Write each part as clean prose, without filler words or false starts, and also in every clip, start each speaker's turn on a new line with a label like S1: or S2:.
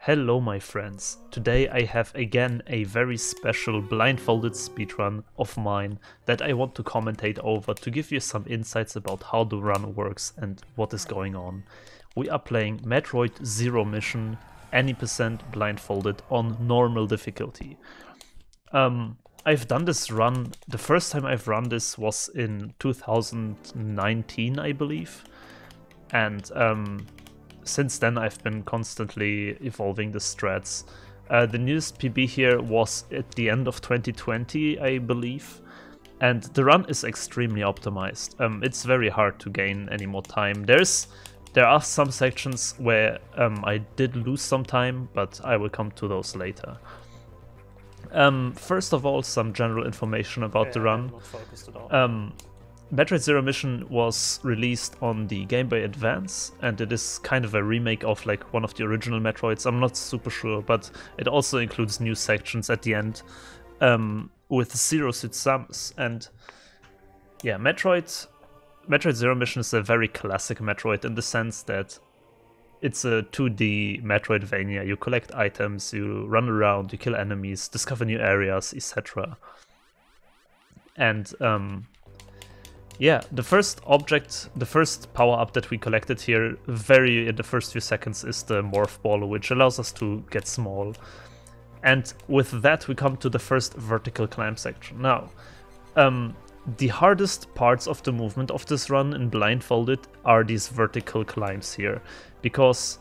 S1: Hello my friends, today I have again a very special blindfolded speedrun of mine that I want to commentate over to give you some insights about how the run works and what is going on. We are playing Metroid Zero Mission, any % blindfolded on normal difficulty. I've done this run, the first time I've run this was in 2019 I believe, and since then I've been constantly evolving the strats. The newest PB here was at the end of 2020 I believe, and the run is extremely optimized. It's very hard to gain any more time. There are some sections where I did lose some time, but I will come to those later. First of all, some general information about the run.
S2: Not focused at all.
S1: Metroid Zero Mission was released on the Gameboy Advance, and it is kind of a remake of like one of the original Metroids. I'm not super sure, but it also includes new sections at the end with Zero Suit Samus. And yeah, Metroid Zero Mission is a very classic Metroid in the sense that it's a 2D Metroidvania. You collect items, you run around, you kill enemies, discover new areas, etc. And yeah, the first power-up that we collected here in the first few seconds is the Morph Ball, which allows us to get small. And with that we come to the first vertical climb section. Now, the hardest parts of the movement of this run in Blindfolded are these vertical climbs here, because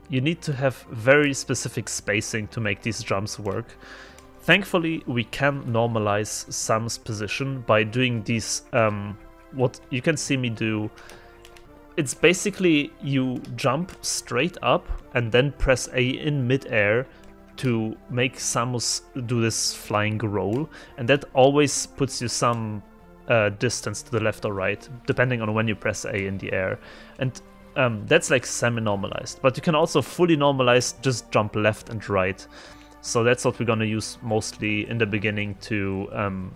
S1: you need to have very specific spacing to make these jumps work. Thankfully, we can normalize Samus' position by doing these, what you can see me do. It's basically you jump straight up and then press A in mid-air to make Samus do this flying roll, and that always puts you some distance to the left or right, depending on when you press A in the air. And that's like semi-normalized, but you can also fully normalize, just jump left and right. So that's what we're gonna use mostly in the beginning to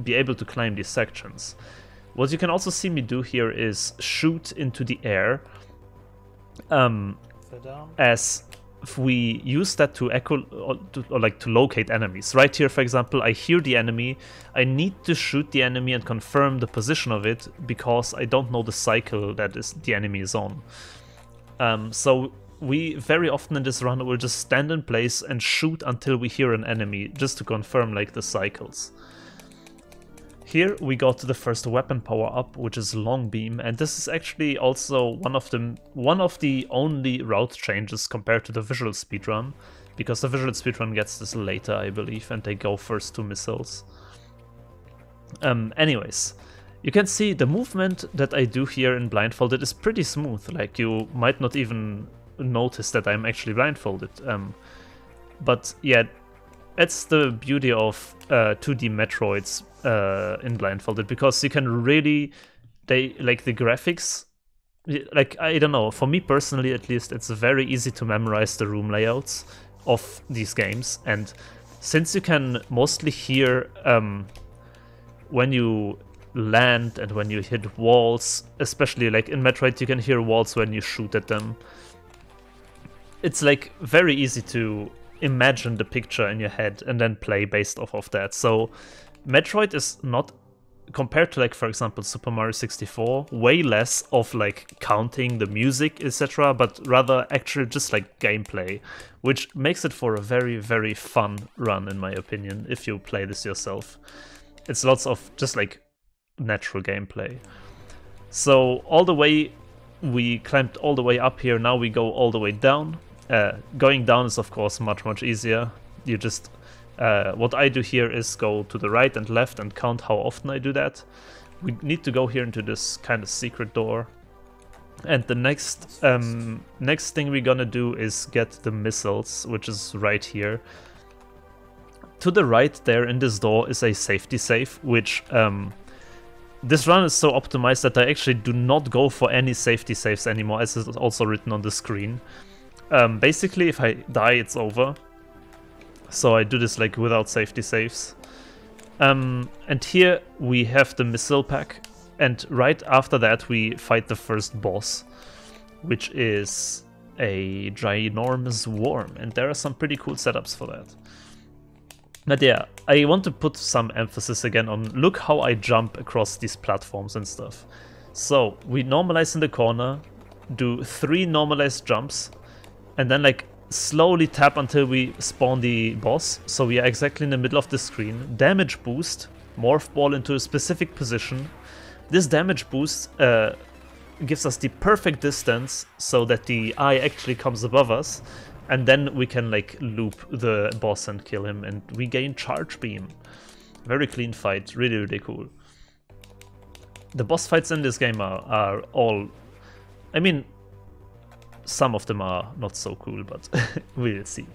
S1: be able to climb these sections. What you can also see me do here is shoot into the air, as if we use that to echo or like to locate enemies. Right here, for example, I hear the enemy, I need to shoot the enemy and confirm the position of it because I don't know the cycle that the enemy is on. So we very often in this run will just stand in place and shoot until we hear an enemy, just to confirm like the cycles. Here we got the first weapon power up, which is Long Beam, and this is actually also one of the only route changes compared to the visual speedrun, because the visual speedrun gets this later, I believe, and they go first to missiles. Anyways, you can see the movement that I do here in Blindfolded is pretty smooth. Like, you might not even notice that I'm actually blindfolded. But yeah, that's the beauty of 2D Metroids in Blindfolded, because you can really, the graphics, like, I don't know, for me personally at least, it's very easy to memorize the room layouts of these games. And since you can mostly hear when you land and when you hit walls, especially like in Metroid you can hear walls when you shoot at them, it's like very easy to imagine the picture in your head and then play based off of that. So Metroid is not, compared to like for example Super Mario 64, way less of like counting the music etc, but rather actually just like gameplay, which makes it for a very, very fun run in my opinion if you play this yourself. It's lots of just like natural gameplay. So all the way, we climbed all the way up here, now we go all the way down. Going down is of course much easier. You just, what I do here is go to the right and left and count how often I do that. We need to go here into this kind of secret door. And the next thing we're gonna do is get the missiles, which is right here. To the right there in this door is a safety safe, which this run is so optimized that I actually do not go for any safety saves anymore, as is also written on the screen. Basically, if I die, it's over. So I do this like without safety saves. And here we have the missile pack, and right after that we fight the first boss, which is a ginormous worm, and there are some pretty cool setups for that. But yeah, I want to put some emphasis again on look how I jump across these platforms and stuff. So we normalize in the corner, do 3 normalized jumps, and then like slowly tap until we spawn the boss. So we are exactly in the middle of the screen. Damage boost, morph ball into a specific position. This damage boost gives us the perfect distance so that the eye actually comes above us, and then we can like loop the boss and kill him, and we gain charge beam. Very clean fight, really, really cool. The boss fights in this game are all, I mean, some of them are not so cool, but we'll see.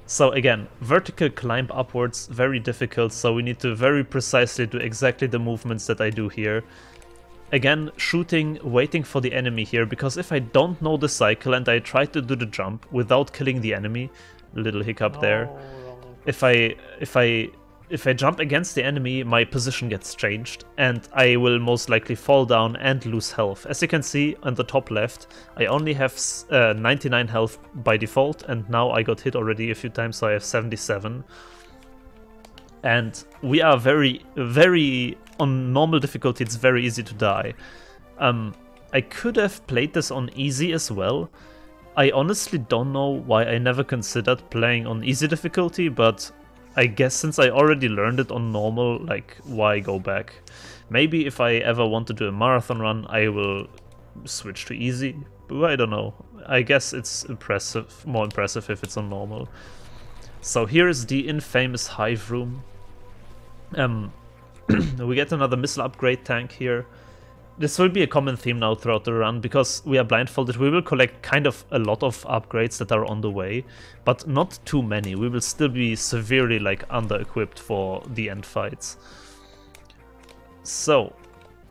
S1: So again, vertical climb upwards, very difficult, so we need to very precisely do exactly the movements that I do here. Again, shooting, waiting for the enemy here, because if I don't know the cycle and I try to do the jump without killing the enemy, little hiccup there, if I jump against the enemy, my position gets changed, and I will most likely fall down and lose health. As you can see on the top left, I only have 99 health by default, and now I got hit already a few times, so I have 77. And we are very on normal difficulty, it's very easy to die. I could have played this on easy as well. I honestly don't know why I never considered playing on easy difficulty, but I guess since I already learned it on normal, like, why go back? Maybe if I ever want to do a marathon run, I will switch to easy. But I don't know. I guess it's more impressive if it's on normal. So here is the infamous hive room. We get another missile upgrade tank here. This will be a common theme now throughout the run, because we are blindfolded. We will collect kind of a lot of upgrades that are on the way, but not too many. We will still be severely like under-equipped for the end fights. So,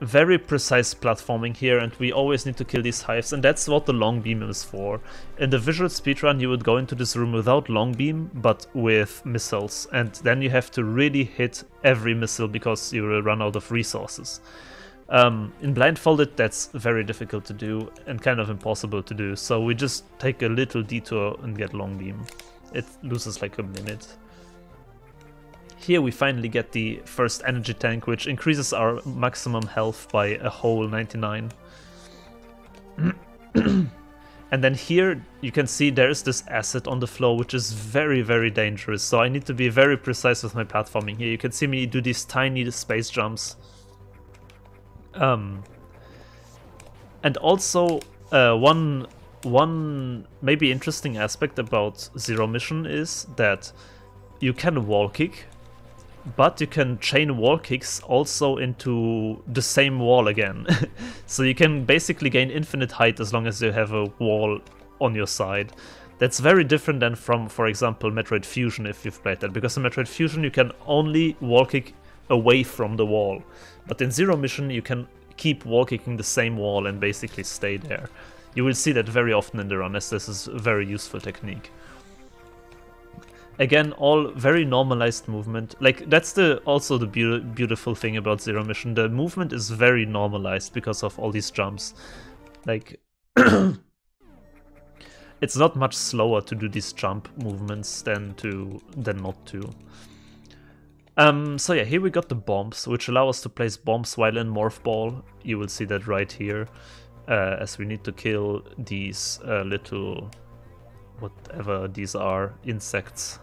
S1: very precise platforming here, and we always need to kill these hives, and that's what the long beam is for. In the visual speedrun, you would go into this room without long beam, but with missiles, and then you have to really hit every missile because you will run out of resources. In blindfolded, that's very difficult to do and kind of impossible to do, so we just take a little detour and get long beam. It loses like a minute. Here we finally get the first energy tank, which increases our maximum health by a whole 99. And then here you can see there's this acid on the floor, which is very dangerous, so I need to be very precise with my platforming here. You can see me do these tiny space jumps. And also one maybe interesting aspect about Zero Mission is that you can wall kick, but you can chain wall kicks also into the same wall again. So you can basically gain infinite height as long as you have a wall on your side. That's very different than from, for example, Metroid Fusion, if you've played that, because in Metroid Fusion you can only wall kick away from the wall. But in Zero Mission you can keep wall kicking the same wall and basically stay there. You will see that very often in the run, as this is a very useful technique. Again, all very normalized movement. Like, that's also the beautiful thing about Zero Mission. The movement is very normalized because of all these jumps. Like, it's not much slower to do these jump movements than not to. So yeah, here we got the bombs, which allow us to place bombs while in Morph Ball. You will see that right here, as we need to kill these little, whatever these are, insects.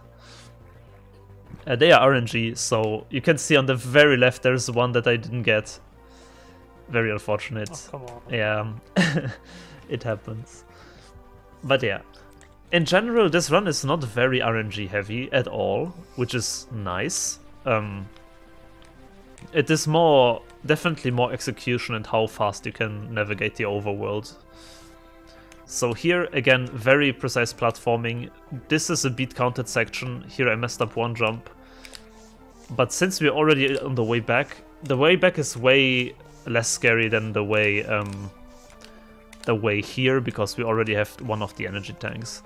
S1: They are RNG, so you can see on the very left there's one that I didn't get. Very unfortunate.
S2: Oh, come on.
S1: Yeah, it happens. But yeah, in general this run is not very RNG heavy at all, which is nice. It is definitely more execution and how fast you can navigate the overworld. So here, again, very precise platforming. This is a beat counted section. Here I messed up one jump. But since we're already on the way back is way less scary than the way here, because we already have one of the energy tanks.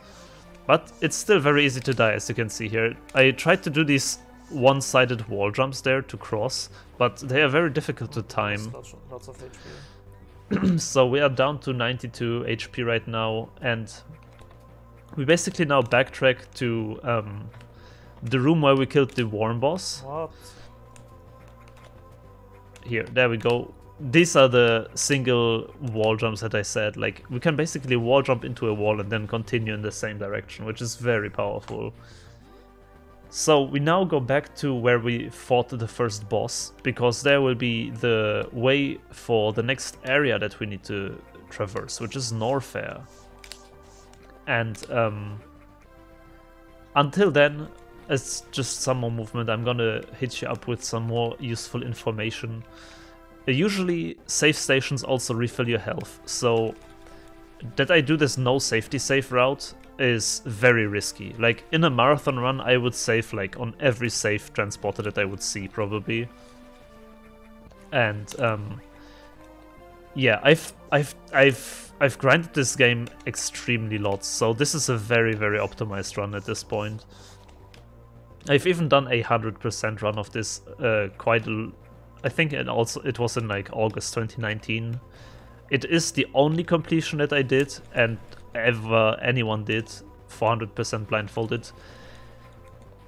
S1: But it's still very easy to die, as you can see here. I tried to do these one-sided wall jumps there to cross, but they are very difficult to time.
S2: Lots of HP.
S1: So we are down to 92 HP right now, and we basically now backtrack to the room where we killed the worm boss.
S2: What?
S1: Here, there we go. These are the single wall jumps that I said. Like, we can basically wall jump into a wall and then continue in the same direction, which is very powerful. So we now go back to where we fought the first boss, because there will be the way for the next area that we need to traverse, which is Norfair. And until then, it's just some more movement. I'm gonna hit you up with some more useful information. Usually, save stations also refill your health, so that I do this no safety save route is very risky. Like, in a marathon run, I would save like on every safe transporter that I would see, probably. And yeah, I've grinded this game extremely lots, so this is a very, very optimized run at this point. I've even done a 100% run of this I think it was in like August 2019. It is the only completion that I did and ever anyone did, 400% blindfolded.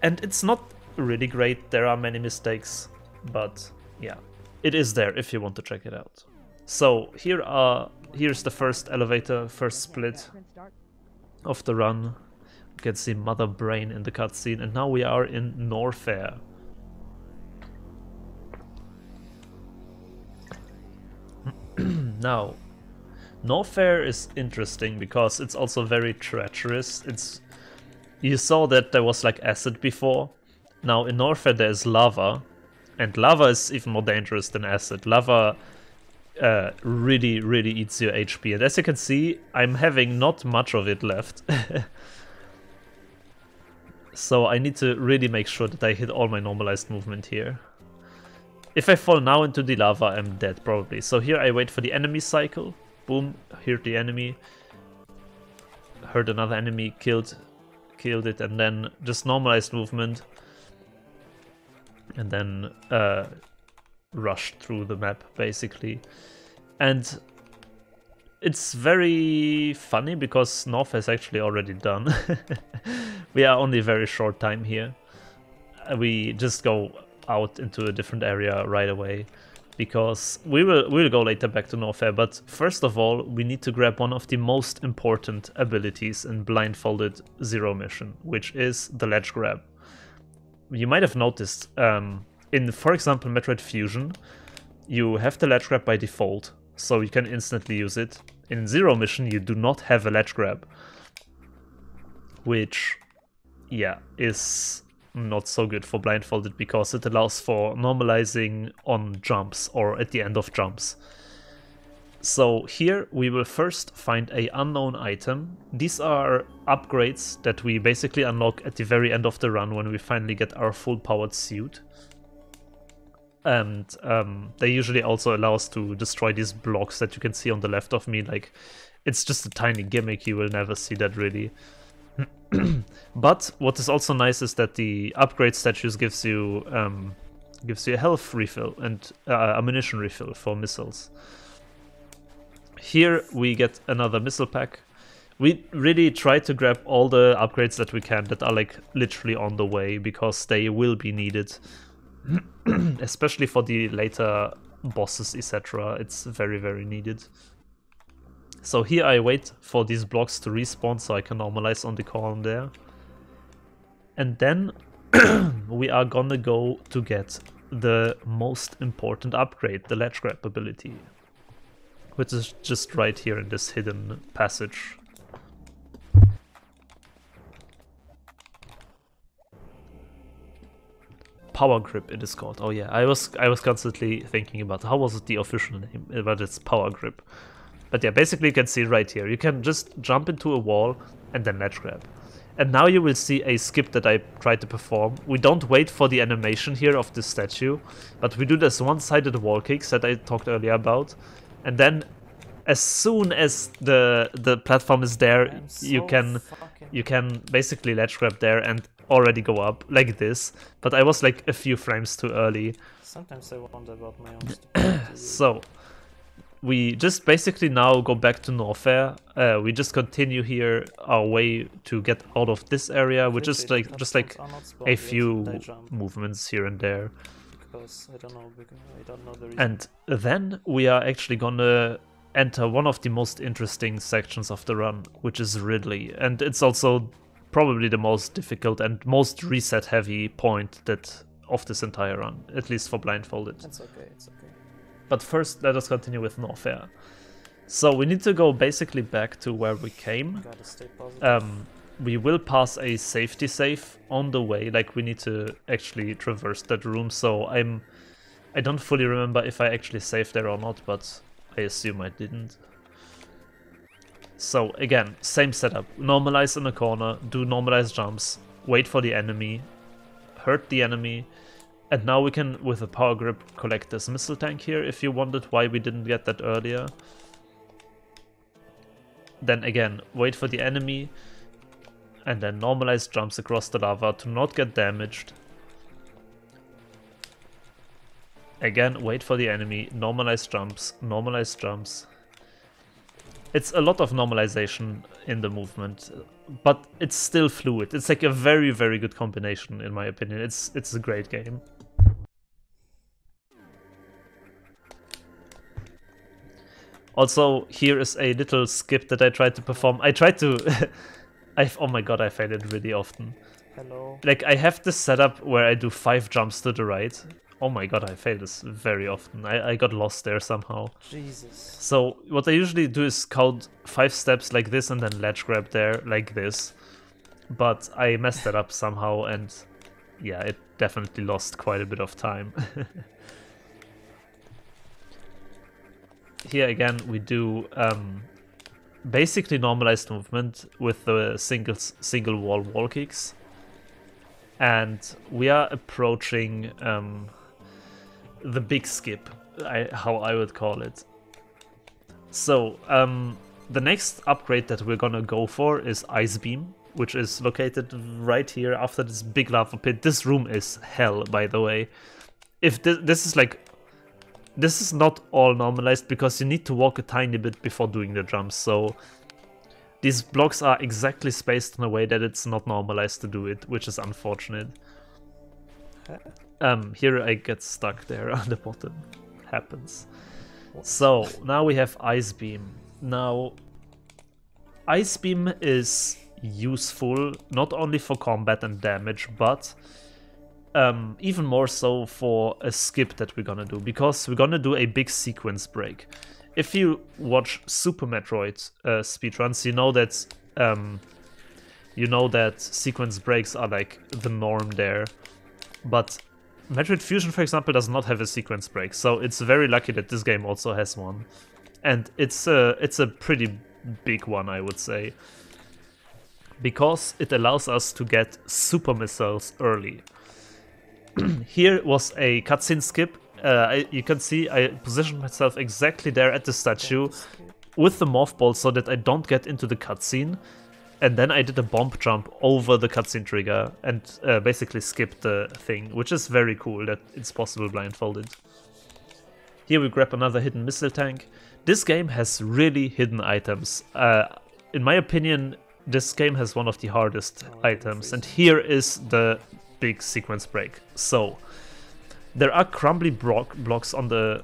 S1: And it's not really great, there are many mistakes, but yeah, it is there if you want to check it out. So here's the first elevator, first split of the run. You can see Mother Brain in the cutscene, and now we are in Norfair. Now, Norfair is interesting because it's also very treacherous. You saw that there was like acid before. Now in Norfair there is lava, and lava is even more dangerous than acid. Lava really, really eats your HP, and as you can see, I'm having not much of it left. So I need to really make sure that I hit all my normalized movement here. If I fall now into the lava, I'm dead probably. So here I wait for the enemy cycle. Boom, heard the enemy. Heard another enemy, killed it, and then just normalized movement. And then rushed through the map, basically. And it's very funny because North is actually already done. We are only a very short time here. We just go out into a different area right away, because we'll go later back to Norfair, but first of all we need to grab one of the most important abilities in Blindfolded Zero Mission, which is the ledge grab. You might have noticed in, for example, Metroid Fusion, you have the ledge grab by default, so you can instantly use it. In Zero Mission you do not have a ledge grab, which, yeah, is not so good for Blindfolded because it allows for normalizing on jumps or at the end of jumps. So here we will first find a unknown item. These are upgrades that we basically unlock at the very end of the run when we finally get our full powered suit. And they usually also allow us to destroy these blocks that you can see on the left of me. Like, it's just a tiny gimmick, you will never see that really. But what is also nice is that the upgrade statues gives you a health refill and ammunition refill for missiles. Here we get another missile pack. We really try to grab all the upgrades that we can that are like literally on the way, because they will be needed, especially for the later bosses, etc. It's very, very needed. So here I wait for these blocks to respawn so I can normalize on the column there. And then we are gonna go to get the most important upgrade, the ledge grab ability, which is just right here in this hidden passage. Power grip it is called. Oh yeah, I was constantly thinking about how was it the official name, but it's power grip. But yeah, basically you can see right here, you can just jump into a wall and then ledge grab. And now you will see a skip that I tried to perform. We don't wait for the animation here of this statue, but we do this one-sided wall kicks that I talked earlier about. And then as soon as the platform is there, you can basically ledge grab there and already go up like this. But I was like a few frames too early.
S2: Sometimes I wonder about my own stupidity.
S1: So we just basically now go back to Norfair. We just continue here our way to get out of this area, which is like just like a few movements here and there.
S2: Because I don't know the reason.
S1: And then we are actually gonna enter one of the most interesting sections of the run, which is Ridley, and it's also probably the most difficult and most reset heavy point of this entire run, at least for Blindfolded.
S2: It's okay, it's okay.
S1: But first, let us continue with Norfair. So we need to go basically back to where we came.
S2: Gotta stay positive.
S1: We will pass a safety safe on the way, like we need to actually traverse that room, so I don't fully remember if I actually saved there or not, but I assume I didn't. So again, same setup, normalize in the corner, do normalized jumps, wait for the enemy, hurt the enemy, and now we can, with a power grip, collect this missile tank here if you wondered why we didn't get that earlier. Then again, wait for the enemy, and then normalize jumps across the lava to not get damaged. Again, wait for the enemy, normalize jumps. It's a lot of normalization in the movement, but it's still fluid. It's like a very, very good combination, in my opinion. It's a great game. Also, here is a little skip that I tried to perform. I tried to... oh my god, I fail it really often.
S2: Hello.
S1: Like, I have this setup where I do 5 jumps to the right. Oh my god, I fail this very often. I got lost there somehow.
S2: Jesus.
S1: So, what I usually do is count 5 steps like this and then ledge grab there like this. But I messed that up somehow and yeah, it definitely lost quite a bit of time. Here again, we do basically normalized movement with the single wall kicks, and we are approaching the big skip, how I would call it. So the next upgrade that we're gonna go for is Ice Beam, which is located right here after this big lava pit. This room is hell, by the way. If this is not all normalized because you need to walk a tiny bit before doing the jumps, so these blocks are exactly spaced in a way that it's not normalized to do it, which is unfortunate. Here I get stuck there on the bottom. Happens. So now we have Ice Beam. Now, Ice Beam is useful not only for combat and damage, but even more so for a skip that we're gonna do, because we're gonna do a big sequence break. If you watch Super Metroid speedruns, you know that sequence breaks are like the norm there. But Metroid Fusion, for example, does not have a sequence break, so it's very lucky that this game also has one, and it's a pretty big one, I would say, because it allows us to get super missiles early. Here was a cutscene skip. You can see I positioned myself exactly there at the statue with the morph ball so that I don't get into the cutscene, and then I did a bomb jump over the cutscene trigger and basically skipped the thing, which is very cool that it's possible blindfolded. Here we grab another hidden missile tank. This game has really hidden items. In my opinion, this game has one of the hardest items, and here is the big sequence break. So there are crumbly blocks on the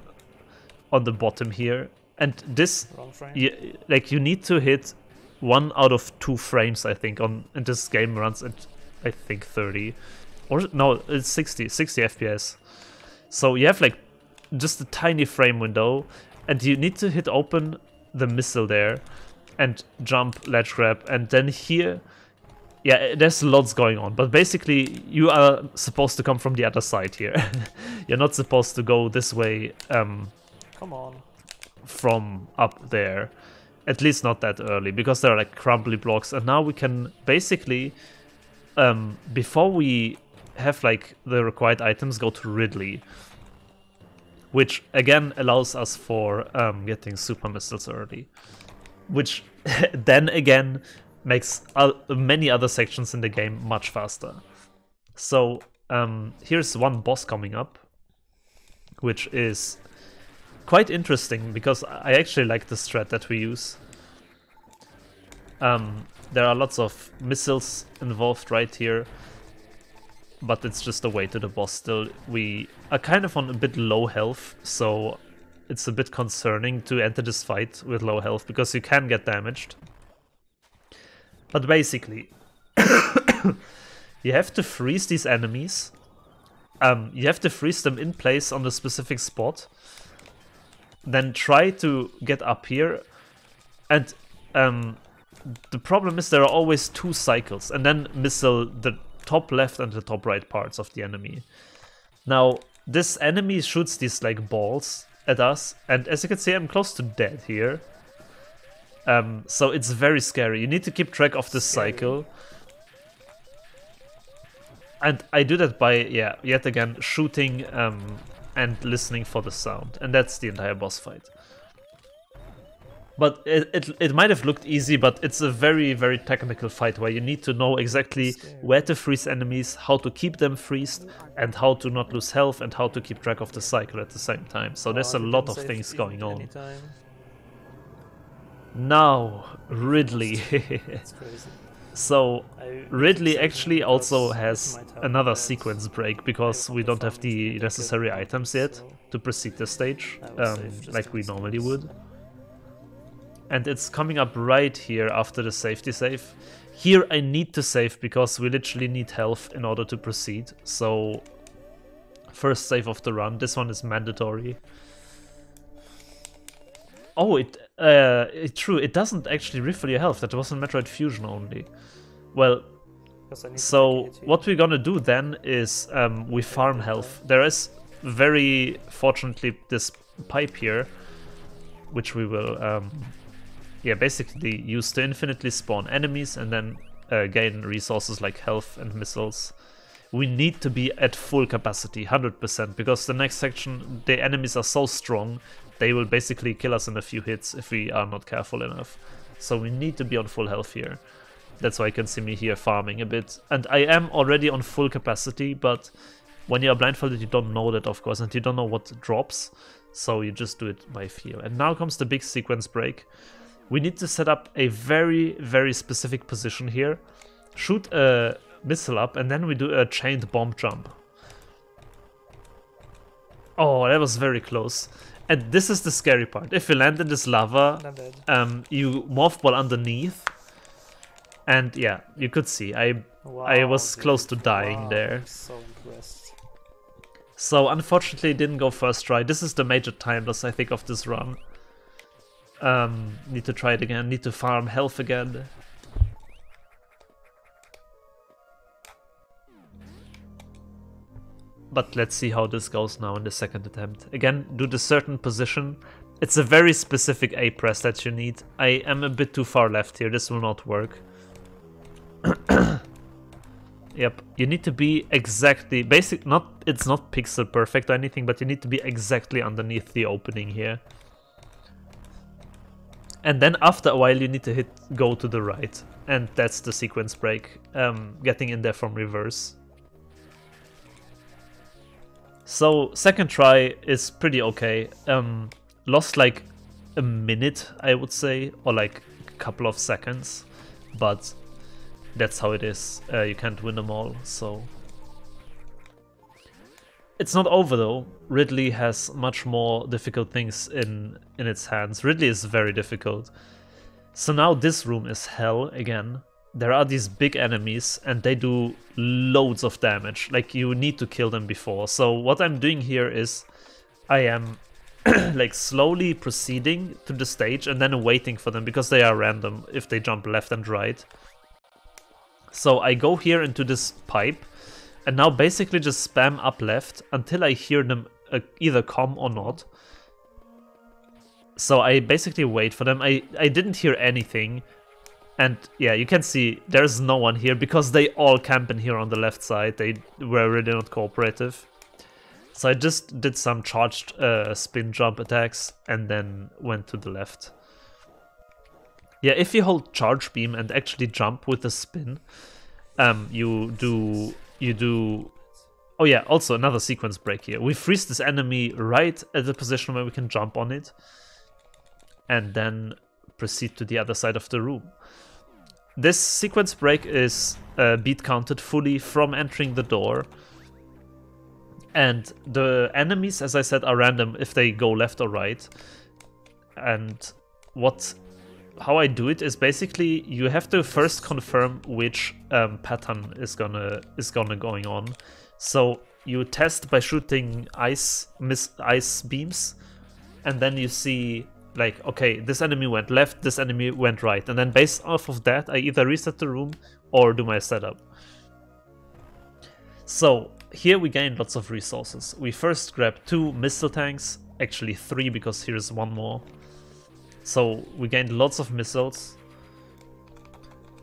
S1: bottom here, and this you need to hit 1 out of 2 frames, I think, and this game runs at I think 30 or no, it's 60 FPS. So you have like just a tiny frame window, and you need to hit open the missile there and jump, ledge grab, and then here, yeah, there's lots going on, but basically you are supposed to come from the other side here. You're not supposed to go this way
S2: come on,
S1: from up there, at least not that early, because there are like crumbly blocks. And now we can basically, before we have like the required items, go to Ridley, which again allows us for getting super missiles early, which then again makes many other sections in the game much faster. So here's one boss coming up, which is quite interesting because I actually like the strat that we use. There are lots of missiles involved right here, but it's just a way to the boss still. We are kind of on a bit low health, so it's a bit concerning to enter this fight with low health because you can get damaged. But basically, you have to freeze these enemies. You have to freeze them in place on the specific spot. Then try to get up here. And the problem is there are always 2 cycles. And then missile the top left and the top right parts of the enemy. Now, this enemy shoots these like balls at us. And as you can see, I'm close to dead here. So it's very scary. You need to keep track of this cycle. And I do that by, yeah, yet again, shooting and listening for the sound. And that's the entire boss fight. But it might have looked easy, but it's a very, very technical fight where you need to know exactly where to freeze enemies, how to keep them freezed, and how to not lose health, and how to keep track of the cycle at the same time. So there's a lot of things going on.
S2: Anytime.
S1: Now, Ridley.
S2: That's crazy.
S1: So, Ridley actually also has another sequence break because we don't have the necessary items yet to proceed the stage, like we normally would. And it's coming up right here after the safety save. Here I need to save because we literally need health in order to proceed. So, first save of the run. This one is mandatory. Oh, true, it doesn't actually refill your health. That was in Metroid Fusion only. Well, so what we're gonna do then is we farm health. There is very fortunately this pipe here, which we will basically use to infinitely spawn enemies and then gain resources like health and missiles. We need to be at full capacity, 100%, because the next section, the enemies are so strong, they will basically kill us in a few hits if we are not careful enough. So we need to be on full health here. That's why you can see me here farming a bit. And I am already on full capacity, but when you are blindfolded, you don't know that, of course, and you don't know what drops. So you just do it by feel. And now comes the big sequence break. We need to set up a very, very specific position here. Shoot a missile up, and then we do a chained bomb jump. Oh, that was very close. And this is the scary part. If you land in this lava, you morph ball underneath. And yeah, you could see, I was close to dying there.
S2: I'm so impressed.
S1: So unfortunately it didn't go first try. This is the major time loss, I think, of this run. Need to try it again, need to farm health again. But let's see how this goes now in the second attempt. Again, do the certain position. It's a very specific A press that you need. I am a bit too far left here, this will not work. Yep, you need to be exactly, it's not pixel perfect or anything, but you need to be exactly underneath the opening here. And then after a while you need to hit go to the right. And that's the sequence break, getting in there from reverse. So second try is pretty okay. Lost like a minute, I would say, or like a couple of seconds, but that's how it is. You can't win them all, so it's not over though. Ridley has much more difficult things in its hands. Ridley is very difficult. So now this room is hell again. There are these big enemies and they do loads of damage. Like, you need to kill them before. So what I'm doing here is I am like slowly proceeding to the stage and then waiting for them because they are random if they jump left and right. So I go here into this pipe and now basically just spam up left until I hear them either come or not. So I basically wait for them. I didn't hear anything. And yeah, you can see there's no one here because they all camp in here on the left side. They were really not cooperative. So I just did some charged spin jump attacks and then went to the left. Yeah, if you hold charge beam and actually jump with the spin, you do Oh yeah, also another sequence break here. We freeze this enemy right at the position where we can jump on it. And then proceed to the other side of the room. This sequence break is beat counted fully from entering the door. And the enemies, as I said, are random if they go left or right. And how I do it is basically you have to first confirm which pattern is gonna going on. So you test by shooting ice beams, and then you see like, okay, this enemy went left, this enemy went right, and then based off of that, I either reset the room or do my setup. So here we gain lots of resources. We first grab 2 missile tanks, actually 3 because here's one more. So we gained lots of missiles.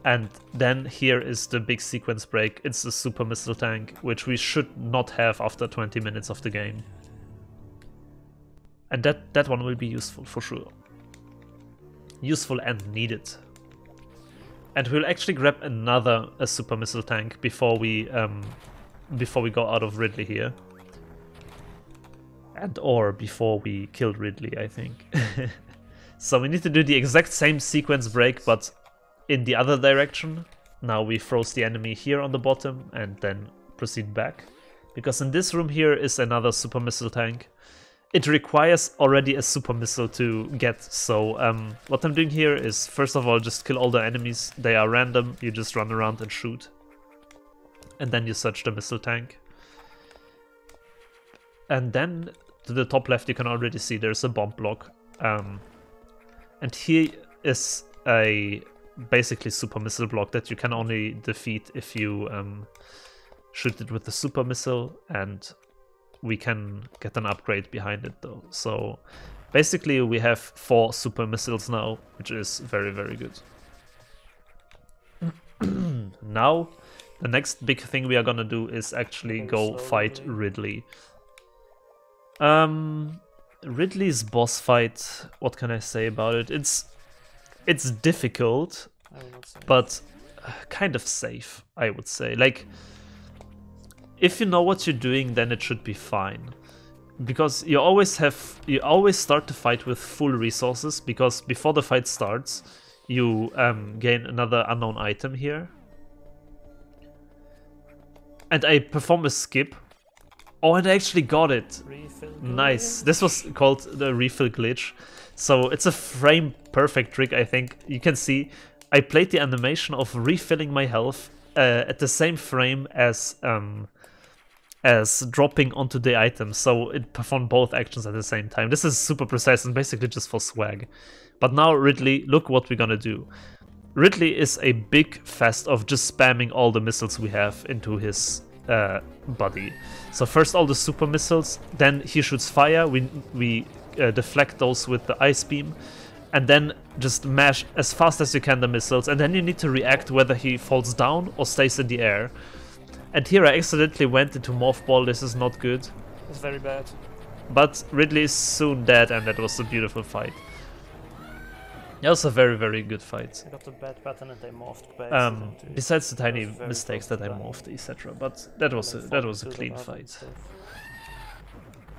S1: And then here is the big sequence break. It's the super missile tank, which we should not have after 20 minutes of the game. And that one will be useful for sure. Useful and needed. And we'll actually grab a super missile tank before we go out of Ridley here. Or before we kill Ridley, I think. So we need to do the exact same sequence break, but in the other direction. Now we froze the enemy here on the bottom and then proceed back. Because in this room here is another super missile tank. It requires already a super missile to get, so what I'm doing here is first of all just kill all the enemies. They are random, you just run around and shoot. And then you search the missile tank. And then to the top left you can already see there's a bomb block. And here is a basically super missile block that you can only defeat if you shoot it with the super missile, and we can get an upgrade behind it though. So basically we have 4 super missiles now, which is very, very good. Now the next big thing we are gonna do is actually go fight Ridley. Ridley's boss fight, what can I say about it? It's difficult, but kind of safe, I would say. Like, if you know what you're doing, then it should be fine. Because you always start the fight with full resources, because before the fight starts, you gain another unknown item here. And I perform a skip. Oh, and I actually got it. Nice. This was called the refill glitch. So it's a frame perfect trick, I think. You can see I played the animation of refilling my health at the same frame as dropping onto the item. So it performed both actions at the same time. This is super precise and basically just for swag. But now Ridley, look what we're gonna do. Ridley is a big fest of just spamming all the missiles we have into his body. So first all the super missiles, then he shoots fire, we deflect those with the ice beam, and then just mash as fast as you can the missiles, and then you need to react whether he falls down or stays in the air. And here I accidentally went into Morph Ball, this is not good.
S2: It's very bad.
S1: But Ridley is soon dead, and that was a beautiful fight. That was a very, very good fight.
S2: I got the bad pattern and I morphed back.
S1: Besides the tiny mistakes that I morphed, etc. But that was a clean fight.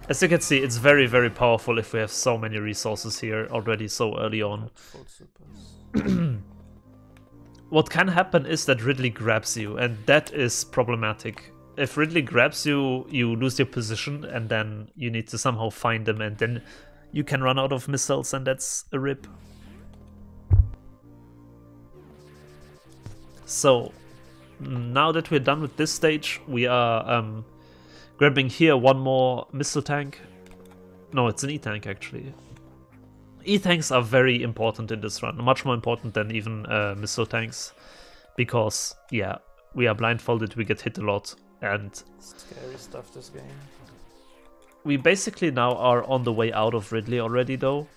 S1: As you can see, it's very, very powerful if we have so many resources here already so early on. What can happen is that Ridley grabs you, and that is problematic. If Ridley grabs you, you lose your position, and then you need to somehow find them, and then you can run out of missiles, and that's a rip. So, now that we're done with this stage, we are grabbing here one more missile tank. No, it's an E-tank actually. E-tanks are very important in this run, much more important than even missile tanks. Because, yeah, we are blindfolded, we get hit a lot, and...
S2: Scary stuff this game.
S1: We basically now are on the way out of Ridley already though.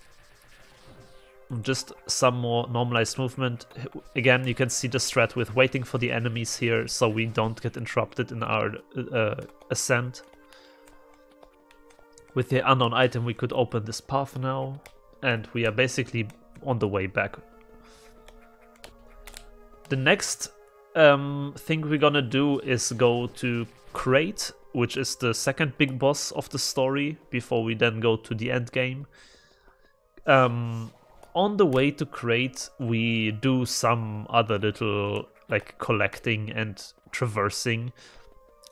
S1: Just some more normalized movement. Again, you can see the strat with waiting for the enemies here so we don't get interrupted in our ascent. With the unknown item we could open this path now, and we are basically on the way back. The next thing we're gonna do is go to Crate, which is the second big boss of the story before we then go to the end game. On the way to Crate, we do some other little like collecting and traversing.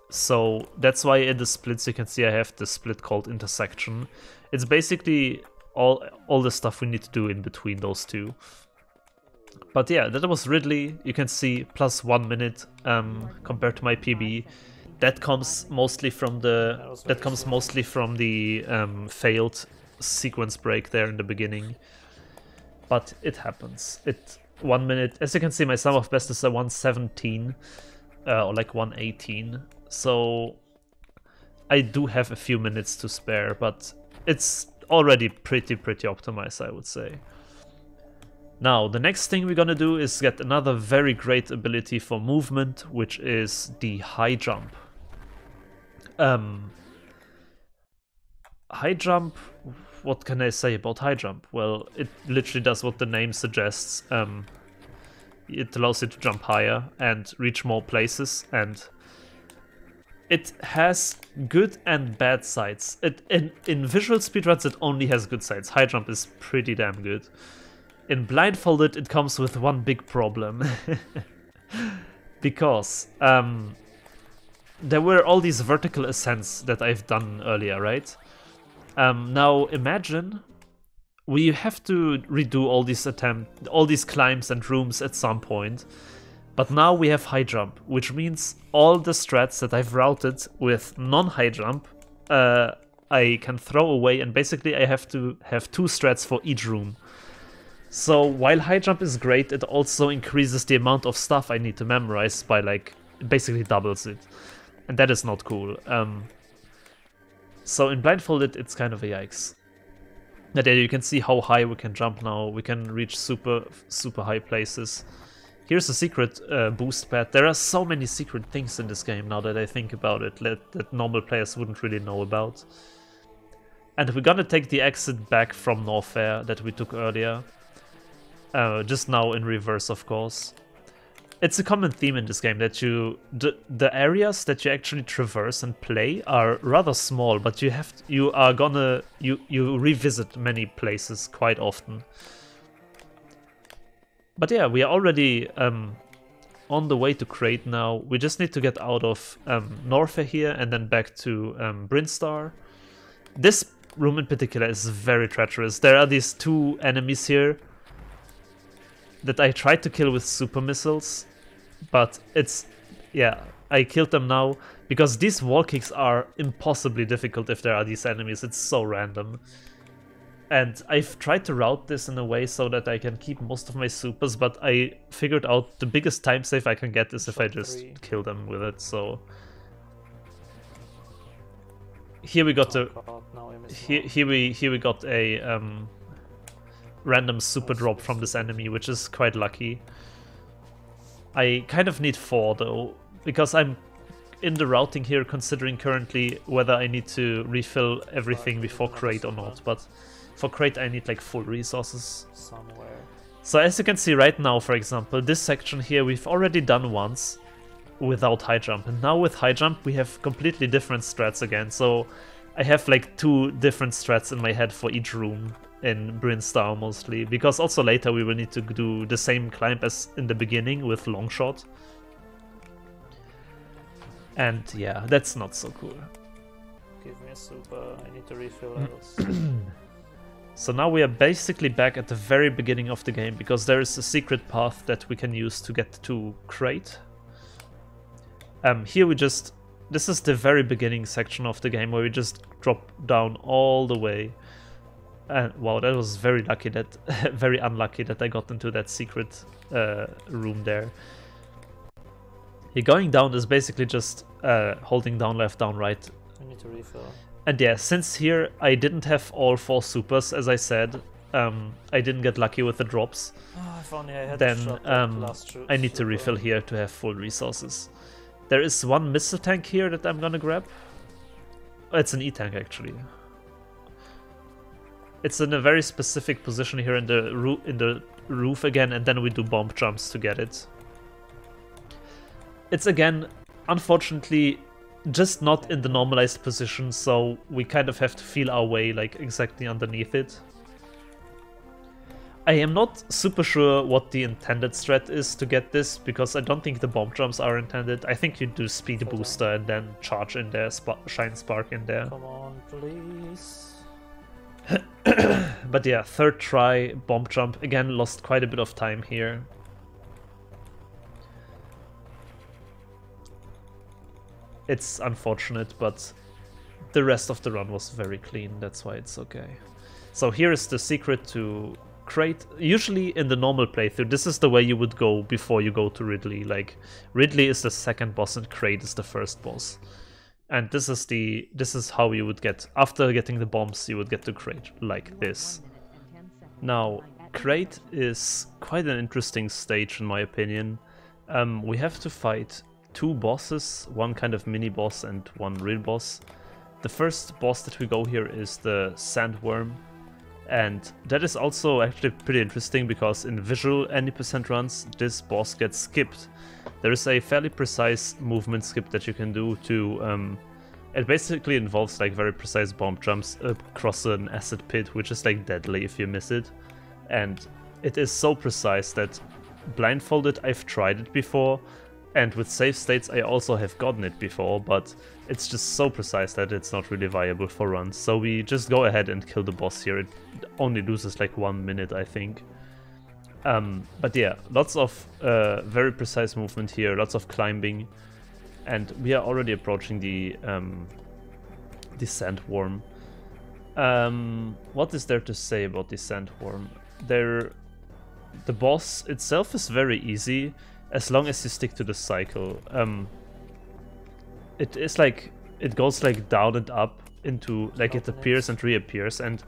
S1: So that's why in the splits you can see I have the split called Intersection. It's basically all the stuff we need to do in between those two. But yeah, that was Ridley. You can see plus 1 minute compared to my PB. That comes mostly from the failed sequence break there in the beginning. But it happens. 1 minute. As you can see, my sum of best is a 117 or like 118. So I do have a few minutes to spare, but it's already pretty optimized, I would say. Now, the next thing we're gonna do is get another very great ability for movement, which is the high jump. High jump, what can I say about high jump? Well, it literally does what the name suggests. It allows you to jump higher and reach more places, and it has good and bad sides. In visual speedruns, it only has good sides. High jump is pretty damn good. In Blindfolded, it comes with one big problem. Because there were all these vertical ascents that I've done earlier, right? Now imagine we have to redo all these climbs and rooms at some point. But now we have high jump, which means all the strats that I've routed with non-high jump, I can throw away, and basically I have to have 2 strats for each room. So while high jump is great, it also increases the amount of stuff I need to memorize by like basically doubles it, and that is not cool. So in Blindfolded, it's kind of a yikes. But there you can see how high we can jump now. We can reach super high places. Here's a secret boost pad. There are so many secret things in this game now that I think about it that normal players wouldn't really know about. And we're gonna take the exit back from Norfair that we took earlier. Just now in reverse, of course. It's a common theme in this game that the areas that you actually traverse and play are rather small, but you revisit many places quite often. But yeah, we are already on the way to Crate now. We just need to get out of Norfair here and then back to Brinstar. This room in particular is very treacherous. There are these 2 enemies here that I tried to kill with super missiles, but I killed them now because these wall kicks are impossibly difficult if there are these enemies. It's so random. And I've tried to route this in a way so that I can keep most of my supers, but I figured out the biggest time save I can get is if I just kill them with it. So here we got here we got a random super drop from this enemy, which is quite lucky. I kind of need 4 though, because I'm in the routing here considering currently whether I need to refill everything before Crate or not, but for Crate I need like full resources.
S2: Somewhere.
S1: So as you can see right now, for example, this section here we've already done once without high jump, and now with high jump we have completely different strats again. So I have like 2 different strats in my head for each room in Brinstar mostly, because also later we will need to do the same climb as in the beginning with Longshot. And yeah, that's not so cool.
S2: Give me a super, I need to refill levels.
S1: So now we are basically back at the very beginning of the game, because there is a secret path that we can use to get to Crate. Here this is the very beginning section of the game where we just drop down all the way. And wow, that was very lucky very unlucky that I got into that secret room there. Here, going down is basically just holding down left, down right.
S2: I need to refill.
S1: And yeah, since here I didn't have all 4 supers, as I said, I didn't get lucky with the drops.
S2: Oh, if only I had
S1: then I need to refill here to have full resources. There is 1 missile tank here that I'm gonna grab. Oh, it's an E-tank actually. It's in a very specific position here in the roof again, and then we do bomb jumps to get it. It's again, unfortunately, just not in the normalized position, so we kind of have to feel our way like exactly underneath it. I am not super sure what the intended strat is to get this, because I don't think the bomb jumps are intended. I think you do speed booster and then charge in there, shine spark in there.
S2: Come on, please.
S1: But yeah, third try, bomb jump. Again, lost quite a bit of time here. It's unfortunate, but the rest of the run was very clean, that's why it's okay. So here is the secret to crate. Usually in the normal playthrough, this is the way you would go before you go to Ridley. Like, Ridley is the second boss and crate is the first boss. And this is how you would get, after getting the bombs, you would get to crate, like this. Now, crate is quite an interesting stage in my opinion. We have to fight 2 bosses, one kind of mini boss and one real boss. The first boss that we go here is the sandworm, and that is also actually pretty interesting because in visual any % runs this boss gets skipped. There is a fairly precise movement skip that you can do to it basically involves like very precise bomb jumps across an acid pit, which is like deadly if you miss it. And it is so precise that blindfolded, I've tried it before, and with save states I also have gotten it before, but it's just so precise that it's not really viable for runs. So we just go ahead and kill the boss here. It only loses like 1 minute, I think. But yeah, lots of very precise movement here, lots of climbing, and we are already approaching the sandworm. What is there to say about the sandworm? The boss itself is very easy as long as you stick to the cycle. It is like, it goes like down and up into, like it appears and reappears, and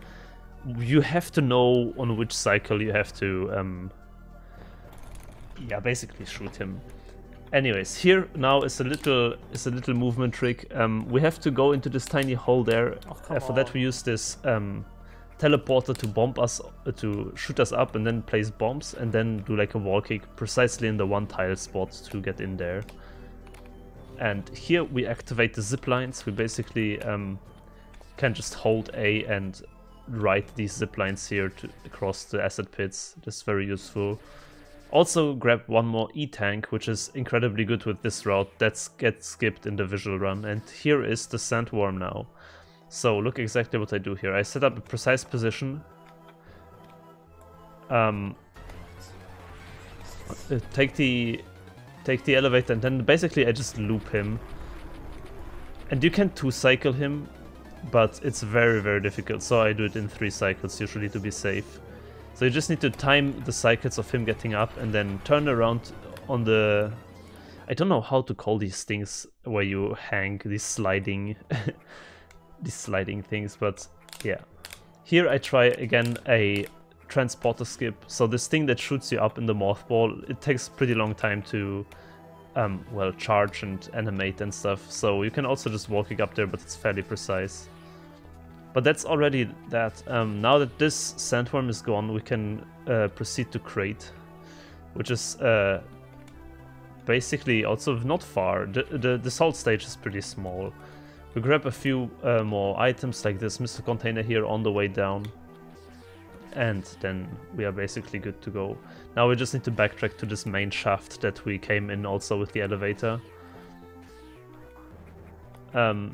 S1: you have to know on which cycle you have to yeah, basically shoot him. Anyways, here now is a little movement trick. We have to go into this tiny hole there. For that we use this teleporter to bomb us, to shoot us up and then place bombs and then do like a wall kick precisely in the one tile spot to get in there. And here we activate the zip lines. We basically can just hold A and ride these zip lines here to across the acid pits. That's very useful. Also grab one more E-tank, which is incredibly good with this route. That gets skipped in the visual run. And here is the sandworm now. So look exactly what I do here. I set up a precise position. Take the elevator and then basically I just loop him. And you can 2-cycle him, but it's very, very difficult. So I do it in 3 cycles usually to be safe. So you just need to time the cycles of him getting up and then turn around on the... I don't know how to call these things where you hang, these sliding... these sliding things, but yeah. Here I try again a transporter skip. So this thing that shoots you up in the mothball, it takes pretty long time to well, charge and animate and stuff. So you can also just walk it up there, but it's fairly precise. But that's already that. Now that this sandworm is gone, we can proceed to crate, which is basically also not far. The salt stage is pretty small. We grab a few more items like this missile container here on the way down, and then we are basically good to go. Now we just need to backtrack to this main shaft that we came in also with the elevator.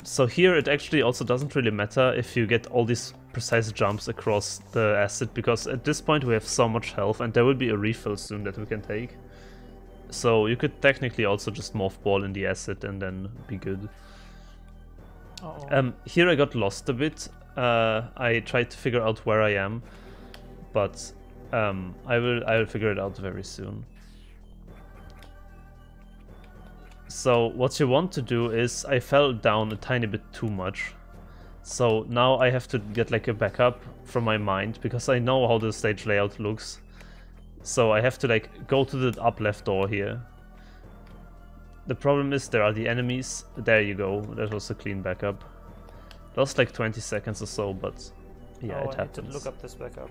S1: So here it actually also doesn't really matter if you get all these precise jumps across the acid, because at this point we have so much health and there will be a refill soon that we can take. So you could technically also just mothball in the acid and then be good. Here I got lost a bit. I tried to figure out where I am, but I will figure it out very soon. So what you want to do is, I fell down a tiny bit too much. So now I have to get like a backup from my mind, because I know how the stage layout looks. So I have to like go to the up left door here. The problem is there are the enemies. There you go, that was a clean backup. Lost like 20 seconds or so, but yeah, it happens. I need to
S2: look up this backup.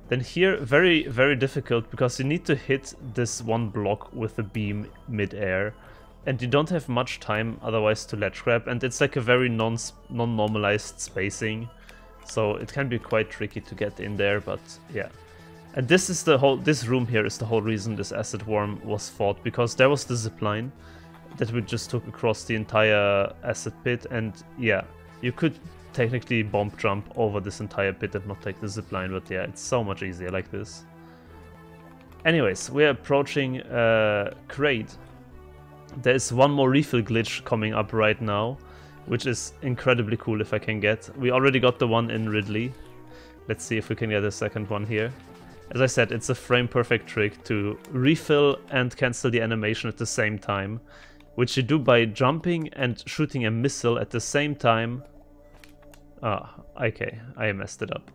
S1: Then here, very, very difficult, because you need to hit this one block with the beam mid-air. and you don't have much time otherwise to ledge grab, and it's like a very non-normalized spacing, so it can be quite tricky to get in there, but yeah. And this is this room here is the whole reason this acid worm was fought, because there was the zipline that we just took across the entire acid pit, and yeah, you could technically bomb jump over this entire pit and not take the zipline, but yeah, it's so much easier like this. Anyways, we're approaching Crate. There's one more refill glitch coming up right now, which is incredibly cool if I can get. We already got the one in Ridley. Let's see if we can get a second one here. As I said, it's a frame perfect trick to refill and cancel the animation at the same time, which you do by jumping and shooting a missile at the same time. Ah, okay, I messed it up.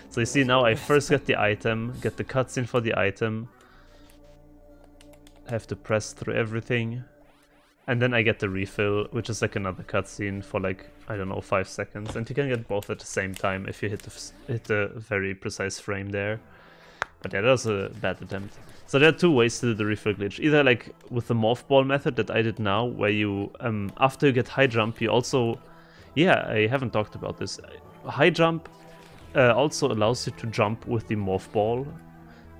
S1: So you see now I first get the item, get the cutscene for the item, have to press through everything, and then I get the refill, which is like another cutscene for like, I don't know, 5 seconds, and you can get both at the same time if you hit the very precise frame there. But yeah, that was a bad attempt. So there are two ways to do the refill glitch. Either like with the morph ball method that I did now, where you, after you get high jump, you also... Yeah, I haven't talked about this. High jump also allows you to jump with the morph ball,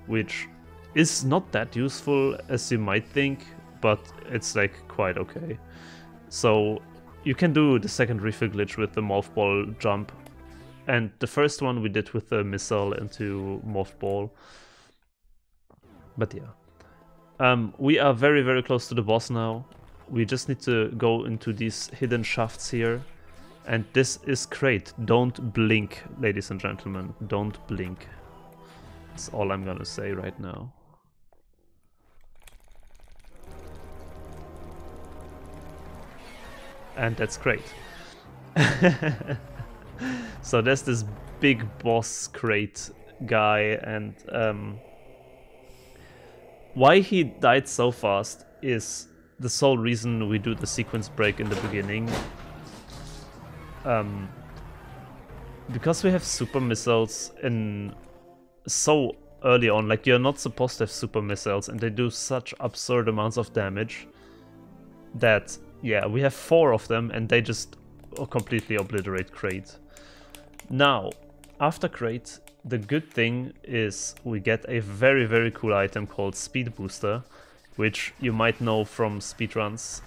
S1: which is not that useful as you might think, but it's like quite okay. So you can do the second refill glitch with the morph ball jump, and the first one we did with the missile into morph ball. But yeah, we are very, very close to the boss now. We just need to go into these hidden shafts here. And this is great. Don't blink, ladies and gentlemen. Don't blink. That's all I'm gonna say right now. And that's great. So there's this big boss crate guy, and why he died so fast is the sole reason we do the sequence break in the beginning. Because we have super missiles in so early on, like you're not supposed to have super missiles, and they do such absurd amounts of damage that, yeah, we have 4 of them and they just completely obliterate Crate. Now, after Crate, the good thing is we get a very, very cool item called Speed Booster, which you might know from speedruns.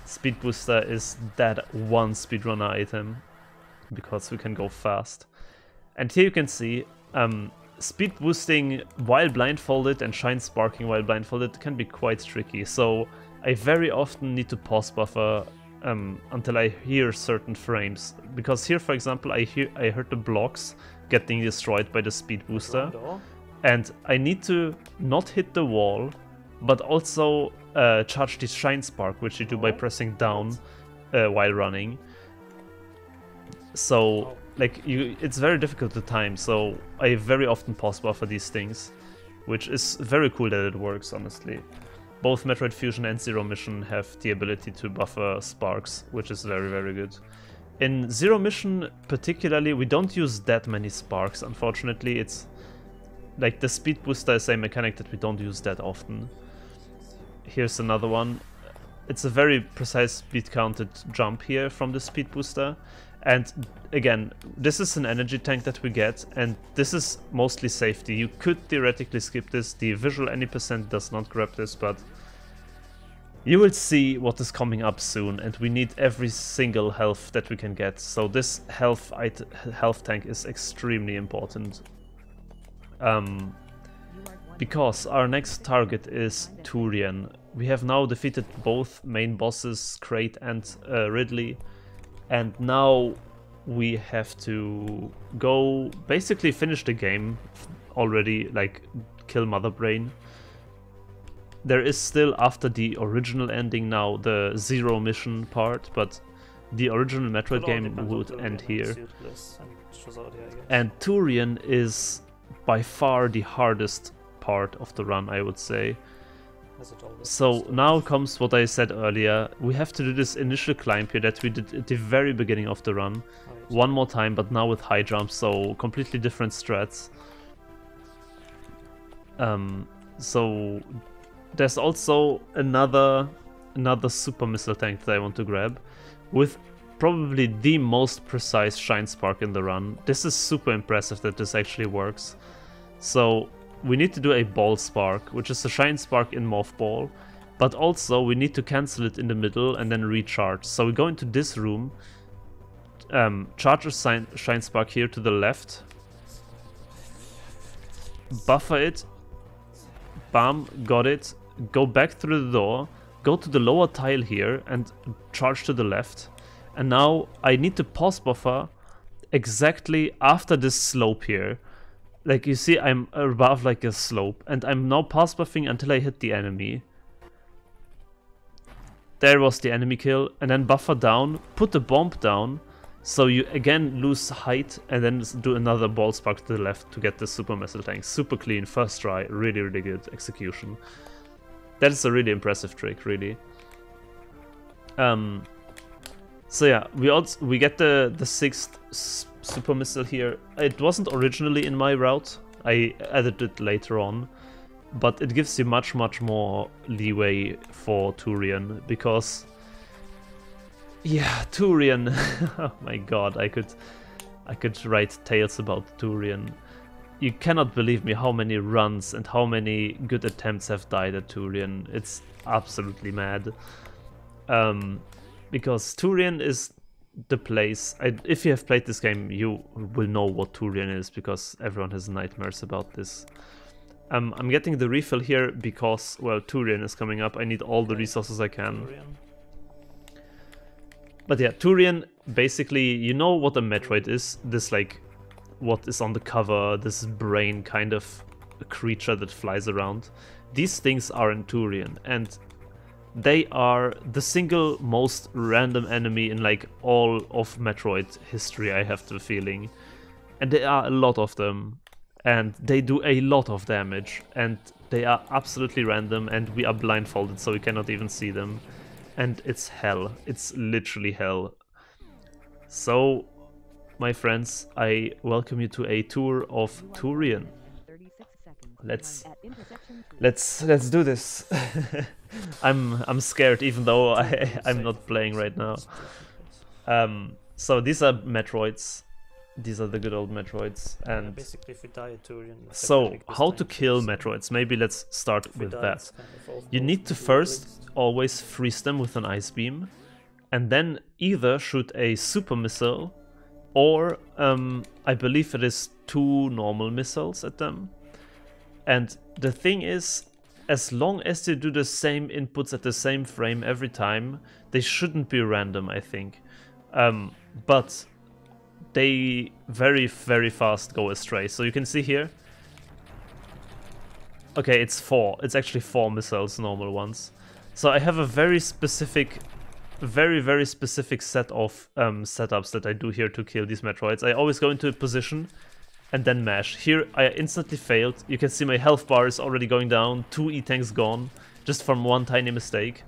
S1: Speed Booster is that one speedrunner item, because we can go fast. And here you can see, speed boosting while blindfolded and shine sparking while blindfolded can be quite tricky. So I very often need to pause buffer until I hear certain frames. Because here, for example, I heard the blocks getting destroyed by the speed booster. And I need to not hit the wall, but also charge this shine spark, which you do by pressing down while running. So like it's very difficult to time, so I very often pause buffer these things, which is very cool that it works, honestly. Both Metroid Fusion and Zero Mission have the ability to buffer sparks, which is very, very good. In Zero Mission particularly, we don't use that many sparks, unfortunately. It's like the speed booster is a mechanic that we don't use that often. Here's another one. It's a very precise speed counted jump here from the speed booster. And again, this is an energy tank that we get, and this is mostly safety. You could theoretically skip this. The visual any % does not grab this, but you will see what is coming up soon, and we need every single health that we can get. So this health tank is extremely important. Because our next target is Turian. We have now defeated both main bosses, Crate and Ridley, and now we have to go basically finish the game already, like kill Mother Brain. There is still, after the original ending now, the Zero Mission part, but the original Metroid game would end here. And Turian is by far the hardest part of the run, I would say. So now comes what I said earlier. We have to do this initial climb here that we did at the very beginning of the run. One more time, but now with high jumps, so completely different strats. So there's also another another super missile tank that I want to grab with probably the most precise Shine Spark in the run. This is super impressive that this actually works. So we need to do a Ball Spark, which is a Shine Spark in Mothball, but also we need to cancel it in the middle and then recharge. So we go into this room, charge a Shine Spark here to the left, buffer it, bam, got it, go back through the door, go to the lower tile here and charge to the left. And now I need to pause buffer exactly after this slope here. Like you see, I'm above like a slope, and I'm now pause buffing until I hit the enemy. There was the enemy kill, and then buffer down, put the bomb down, so you again lose height, and then do another ball spark to the left to get the super missile tank. Super clean, first try, really, really good execution. That is a really impressive trick, really. So yeah, we get the 6th super missile here. It wasn't originally in my route, I added it later on, but it gives you much more leeway for Turian, because yeah, Turian, oh my god, I could write tales about Turian. You cannot believe me how many runs and how many good attempts have died at Turian. It's absolutely mad. Because Turian is the place. If you have played this game, you will know what Turian is, because everyone has nightmares about this. I'm getting the refill here because, well, Turian is coming up. I need all the resources I can. But yeah, Turian, basically, you know what a Metroid is. This, like, what is on the cover, this brain kind of creature that flies around. These things are in Turian, and they are the single most random enemy in like all of Metroid history, I have the feeling. And there are a lot of them, and they do a lot of damage, and they are absolutely random, and we are blindfolded, so we cannot even see them. And it's hell. It's literally hell. So, my friends, I welcome you to a tour of Turian. Let's do this. I'm scared, even though I'm not playing right now. So these are Metroids. These are the good old Metroids. And
S2: basically, if we die at Turian,
S1: so how to kill Metroids? Maybe let's start with that. You need to first always freeze them with an ice beam, and then either shoot a super missile, or I believe it is 2 normal missiles at them. And the thing is, as long as they do the same inputs at the same frame every time, they shouldn't be random, I think. But they very fast go astray. So you can see here. Okay, it's 4. It's actually 4 missiles, normal ones. So I have a very specific, very specific set of setups that I do here to kill these Metroids. I always go into a position and then mash. Here I instantly failed. You can see my health bar is already going down. 2 E-tanks gone, just from one tiny mistake.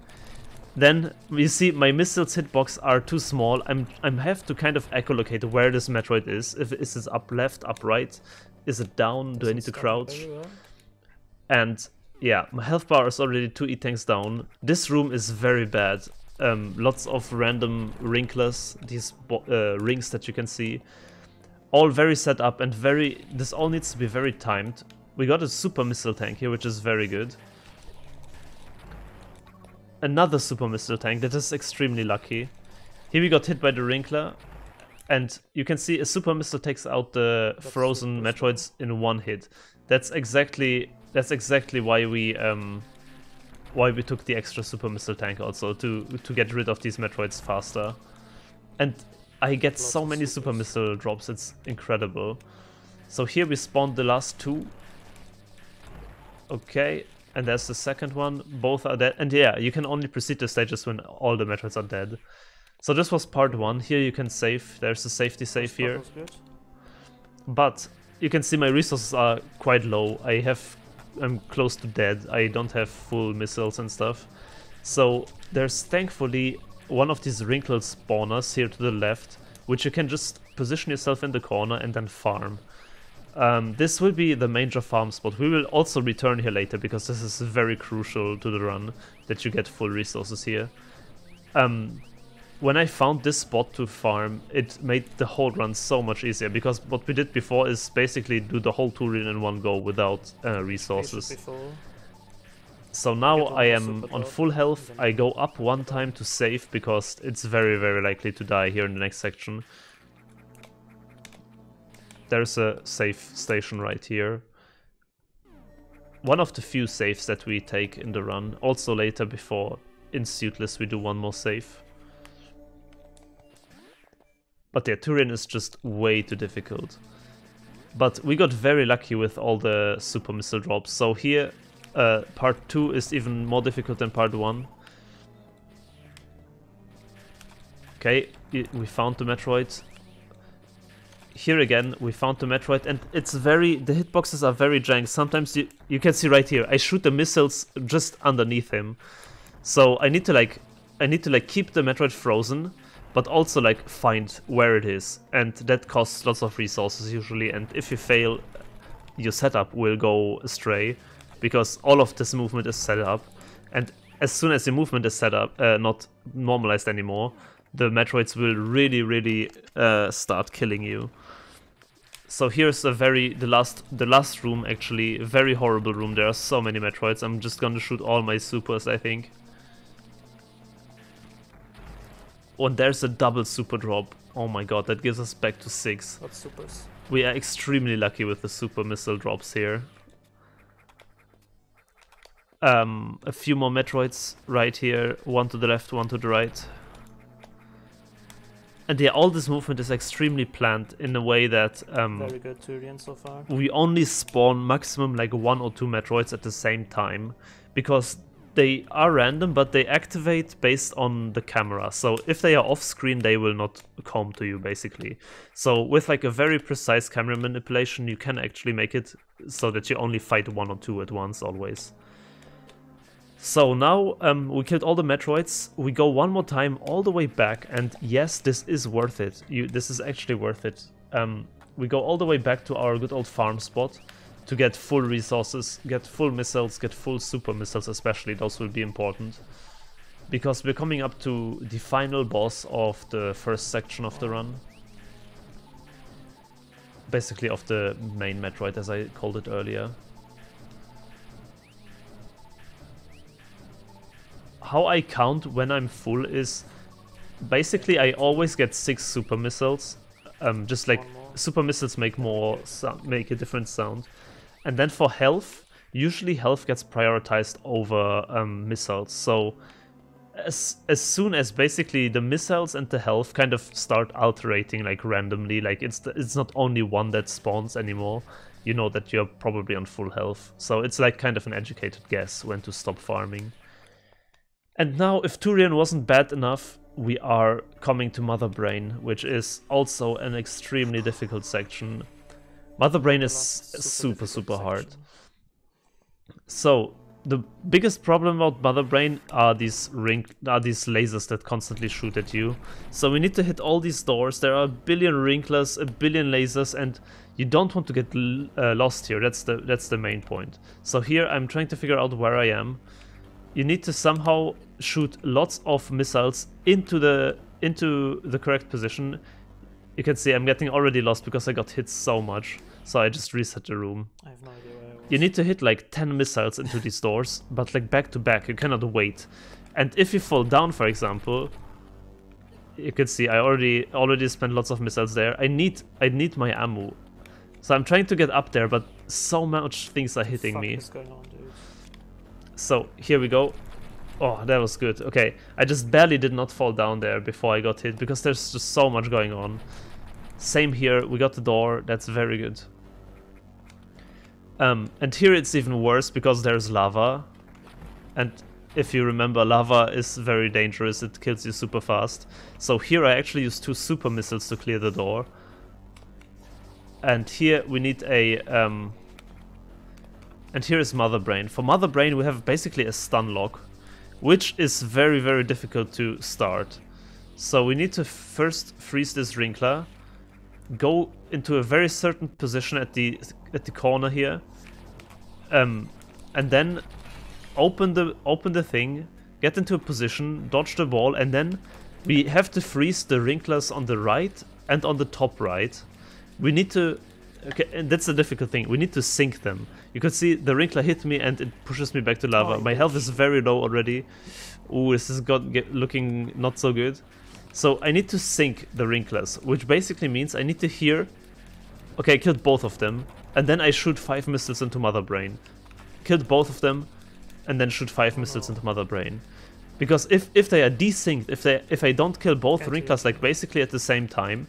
S1: Then you see my missiles hitbox are too small. I have to kind of echolocate where this Metroid is. If is it up left, up right? Is it down? Do I need to crouch? And yeah, my health bar is already 2 E-tanks down. This room is very bad. Lots of random wrinklers, these rings that you can see. All very set up and this all needs to be very timed. We got a super missile tank here, which is very good. Another super missile tank that is extremely lucky. Here we got hit by the wrinkler, and you can see a super missile takes out the frozen Metroids in 1 hit. That's exactly why we took the extra super missile tank also, to get rid of these Metroids faster. And I get so many super missile drops, it's incredible. So here we spawned the last 2. Okay, and there's the second one. Both are dead. And yeah, you can only proceed to stages when all the Metroids are dead. So this was part 1. Here you can save. There's a safety save here. But you can see my resources are quite low. I'm close to dead. I don't have full missiles and stuff. So there's thankfully one of these wrinkled spawners here to the left, which you can just position yourself in the corner and then farm. This will be the major farm spot. We will also return here later because this is very crucial to the run, that you get full resources here. When I found this spot to farm, it made the whole run so much easier, because what we did before is basically do the whole Turian in one go without resources. So now I am on full health. I go up one time to save because it's very, very likely to die here in the next section. There's a safe station right here. One of the few saves that we take in the run. Also later, before in Suitless, we do one more save. But yeah, Turian is just way too difficult. But we got very lucky with all the super missile drops. So here, part 2 is even more difficult than part 1. Okay, we found the Metroid. Here again, we found the Metroid, and it's very... the hitboxes are very jank. Sometimes you can see right here, I shoot the missiles just underneath him. So I need to keep the Metroid frozen, but also like find where it is, and that costs lots of resources usually, and if you fail, your setup will go astray, because all of this movement is set up, and as soon as your movement is set up, not normalized anymore, the Metroids will really start killing you. So here's the last room, actually, a very horrible room. There are so many Metroids. I'm just gonna shoot all my supers, I think. Oh, and there's a double super drop. Oh my god, that gives us back to 6.
S2: What supers?
S1: We are extremely lucky with the super missile drops here. A few more Metroids right here. One to the left, one to the right. And yeah, all this movement is extremely planned in a way that...
S2: very good Turian so far.
S1: We only spawn maximum like 1 or 2 Metroids at the same time. Because they are random, but they activate based on the camera. So if they are off screen, they will not come to you, basically. So with like a very precise camera manipulation, you can actually make it so that you only fight 1 or 2 at once, always. So now we killed all the Metroids. We go one more time all the way back, and yes, this is worth it. This is actually worth it. We go all the way back to our good old farm spot to get full resources, get full missiles, get full super missiles especially. Those will be important, because we're coming up to the final boss of the first section of the run. Basically of the main Metroid, as I called it earlier. How I count when I'm full is basically I always get 6 super missiles. Just like super missiles make make a different sound. And then for health, usually health gets prioritized over missiles. So as soon as basically the missiles and the health kind of start alterating like randomly, like it's not only one that spawns anymore, you know that you're probably on full health. So it's like kind of an educated guess when to stop farming. And now, if Turian wasn't bad enough, we are coming to Mother Brain, which is also an extremely difficult section. Mother Brain is super hard. So, the biggest problem about Mother Brain are these lasers that constantly shoot at you. So we need to hit all these doors. There are a billion wrinklers, a billion lasers, and you don't want to get lost here. That's the main point. So here I'm trying to figure out where I am. You need to somehow shoot lots of missiles into the correct position. You can see I'm getting already lost because I got hit so much. So I just reset the room.
S2: I have no idea where I was.
S1: You need to hit like 10 missiles into these doors, but like back to back. You cannot wait. And if you fall down, for example, you can see I already spent lots of missiles there. I need my ammo. So I'm trying to get up there, but so much things are hitting me.
S2: What is going on, dude?
S1: So here we go. Oh, that was good. Okay, I just barely did not fall down there before I got hit, because there's just so much going on. Same here, we got the door, that's very good. And here it's even worse because there's lava. And if you remember, lava is very dangerous, it kills you super fast. So here I actually used 2 super missiles to clear the door. And here we need a... and here is Mother Brain. For Mother Brain we have basically a stun lock, which is very difficult to start. So we need to first freeze this wrinkler, go into a very certain position at the corner here, and then open the thing, get into a position, dodge the ball, and then we have to freeze the wrinklers on the right and on the top right. We need to, okay, and that's the difficult thing, we need to sync them. You can see the wrinkler hit me and it pushes me back to lava. My health is very low already. Ooh, this is looking not so good. So I need to sync the wrinklers, which basically means I need to hear, okay, I killed both of them, and then I shoot 5 missiles into Mother Brain. Killed both of them, and then shoot 5 missiles into Mother Brain. Because if they are desynced, if I don't kill both wrinklers like basically at the same time,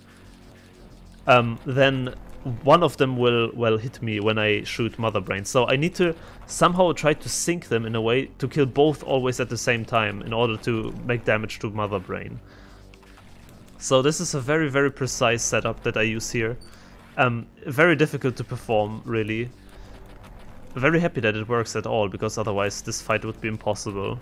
S1: then one of them will hit me when I shoot Mother Brain. So I need to somehow try to sync them in a way to kill both always at the same time in order to make damage to Mother Brain. So this is a very, very precise setup that I use here. Very difficult to perform, really. Very happy that it works at all, because otherwise this fight would be impossible.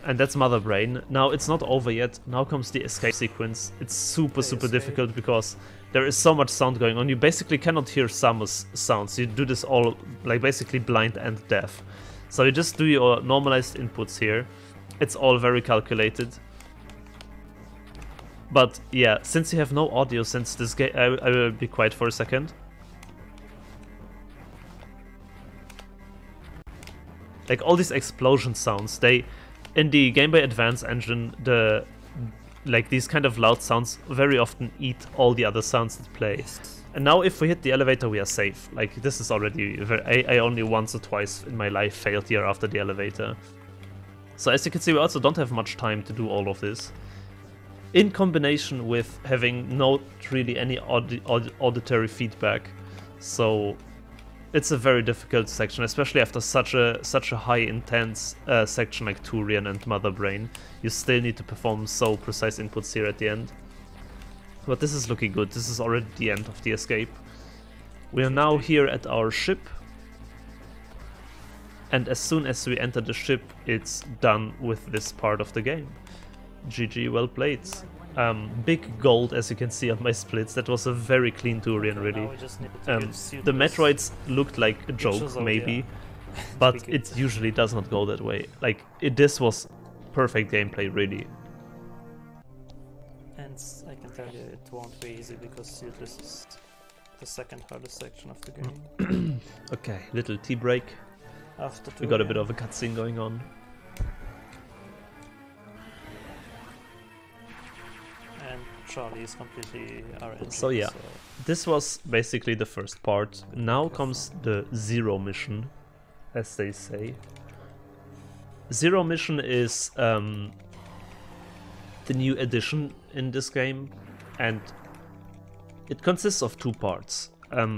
S1: And that's Mother Brain. Now it's not over yet. Now comes the escape sequence. It's super, super difficult because there is so much sound going on. You basically cannot hear Samus sounds. You do this all like basically blind and deaf. So you just do your normalized inputs here. It's all very calculated. But yeah, since you have no audio since this game, I will be quiet for a second. Like all these explosion sounds, in the Game Boy Advance engine, these kind of loud sounds very often eat all the other sounds that play. And now if we hit the elevator, we are safe. Like this is already I only once or twice in my life failed here after the elevator. So as you can see, we also don't have much time to do all of this. In combination with having not really any auditory feedback, so it's a very difficult section, especially after such a high intense section like Turian and Mother Brain. You still need to perform so precise inputs here at the end. But this is looking good. This is already the end of the escape. We are now here at our ship, and as soon as we enter the ship, it's done with this part of the game. GG, well played. Big gold, as you can see on my splits. That was a very clean Turian, really. The Metroids looked like a joke, maybe, but it usually does not go that way. Like, this was perfect gameplay, really.
S2: And I can tell you it won't be easy because this is the second hardest section of the game.
S1: Okay, little tea break.
S2: After
S1: we got a bit of a cutscene going on.
S2: Charlie is completely RNG.
S1: So yeah, this was basically the first part. Now comes the Zero Mission, as they say. Zero Mission is the new addition in this game, and it consists of 2 parts.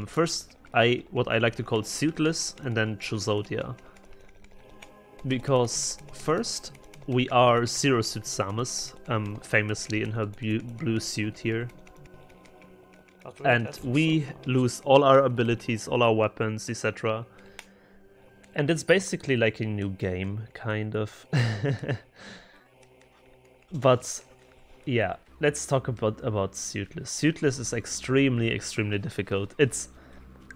S1: First, what I like to call Suitless, and then Chuzodia. Because first, we are Zero Suit Samus, famously in her blue suit here. And we lose all our abilities, all our weapons, etc. And it's basically like a new game, kind of. But yeah, let's talk about Suitless. Suitless is extremely, extremely difficult. It's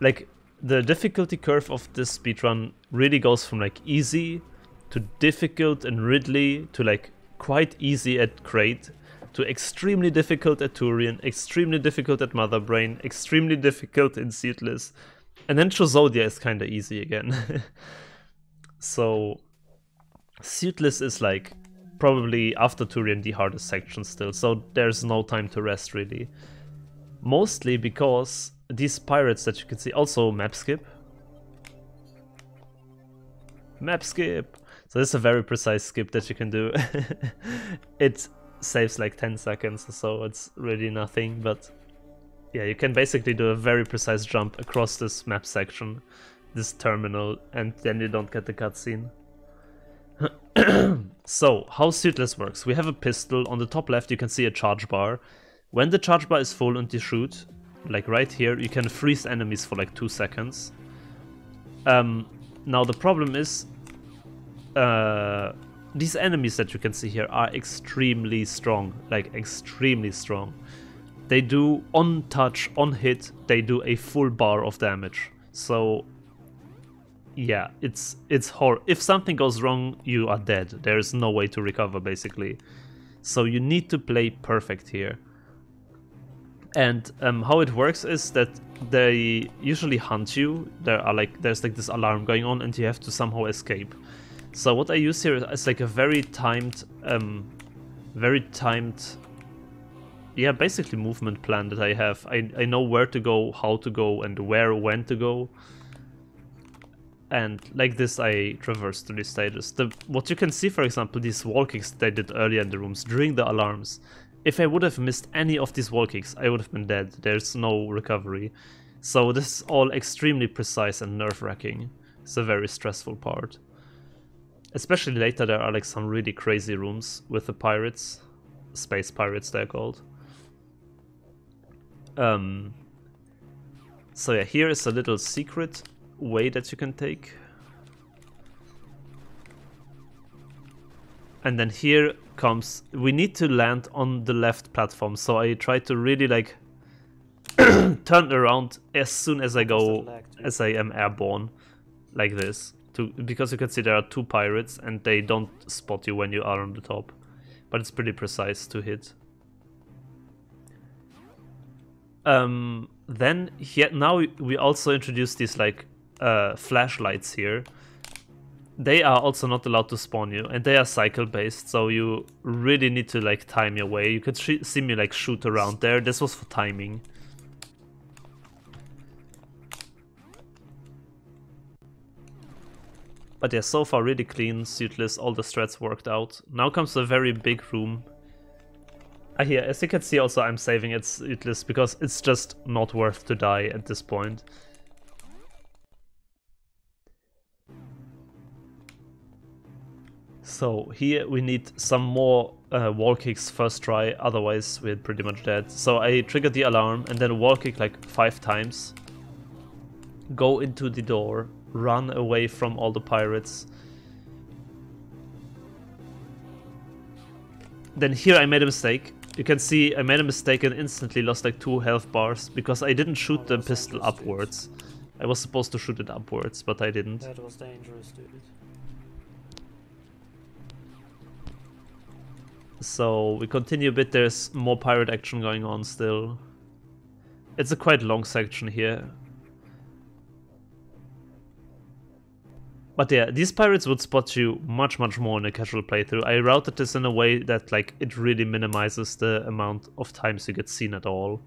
S1: like the difficulty curve of this speedrun really goes from like easy to difficult and Ridley to like quite easy at Crate to extremely difficult at Turian, extremely difficult at Mother Brain, extremely difficult in Seedless, and then Chuzodia is kind of easy again. So Seedless is like probably after Turian the hardest section still, so there's no time to rest really. Mostly because these pirates that you can see, also map skip. Map skip! So this is a very precise skip that you can do. It saves like 10 seconds or so, it's really nothing, but yeah, you can basically do a very precise jump across this map section, this terminal, and then you don't get the cutscene. So, how Suitless works. We have a pistol. On the top left you can see a charge bar. When the charge bar is full and you shoot, like right here, you can freeze enemies for like 2 seconds. Now the problem is, these enemies that you can see here are extremely strong, like extremely strong. they do on touch, on hit, they do a full bar of damage. So yeah, it's if something goes wrong, you are dead. There's no way to recover basically. So you need to play perfect here. And how it works is that they usually hunt you. There's like this alarm going on, and you have to somehow escape. So what I use here is like a very timed, yeah, basically movement plan that I have. I know where to go, how to go, and when to go. And like this, I traverse through these stages. What you can see, for example, these wall kicks that I did earlier in the rooms during the alarms. If I would have missed any of these wall kicks, I would have been dead. There's no recovery. So this is all extremely precise and nerve-wracking. It's a very stressful part. Especially later, there are like some really crazy rooms with the pirates. Space pirates, they're called. So yeah, here is a little secret way that you can take. And then here comes, we need to land on the left platform, so I try to really like turn around as soon as I am airborne, like this, because you can see there are two pirates and they don't spot you when you are on the top, but it's pretty precise to hit. Then here, now we also introduce these like flashlights here. They are also not allowed to spawn you, and they are cycle based, so you really need to like time your way. You could see me like shoot around there. This was for timing. But yeah, so far really clean, suitless, all the strats worked out. Now comes a very big room. Here, as you can see also I'm saving it suitless because it's just not worth to die at this point. So here we need some more wall kicks first try, otherwise we're pretty much dead. So I trigger the alarm and then wall kick like 5 times. Go into the door, run away from all the pirates. Then here I made a mistake. You can see I made a mistake and instantly lost like 2 health bars because I didn't shoot the pistol upwards. I was supposed to shoot it upwards, but I didn't.
S2: That was dangerous, dude.
S1: So we continue a bit, there's more pirate action going on still. It's a quite long section here. But yeah, these pirates would spot you much more in a casual playthrough. I routed this in a way that like it really minimizes the amount of times you get seen at all.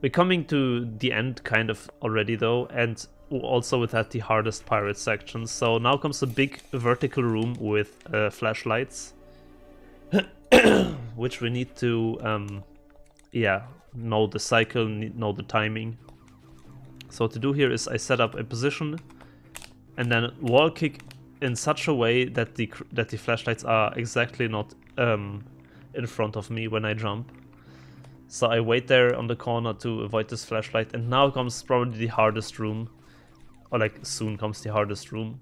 S1: We're coming to the end kind of already though, and also with that the hardest pirate section. So now comes a big vertical room with flashlights, which we need to yeah, know the cycle, know the timing. So what to do here is I set up a position and then wall kick in such a way that the flashlights are exactly not in front of me when I jump. So I wait there on the corner to avoid this flashlight, and now comes probably the hardest room. Or like soon comes the hardest room.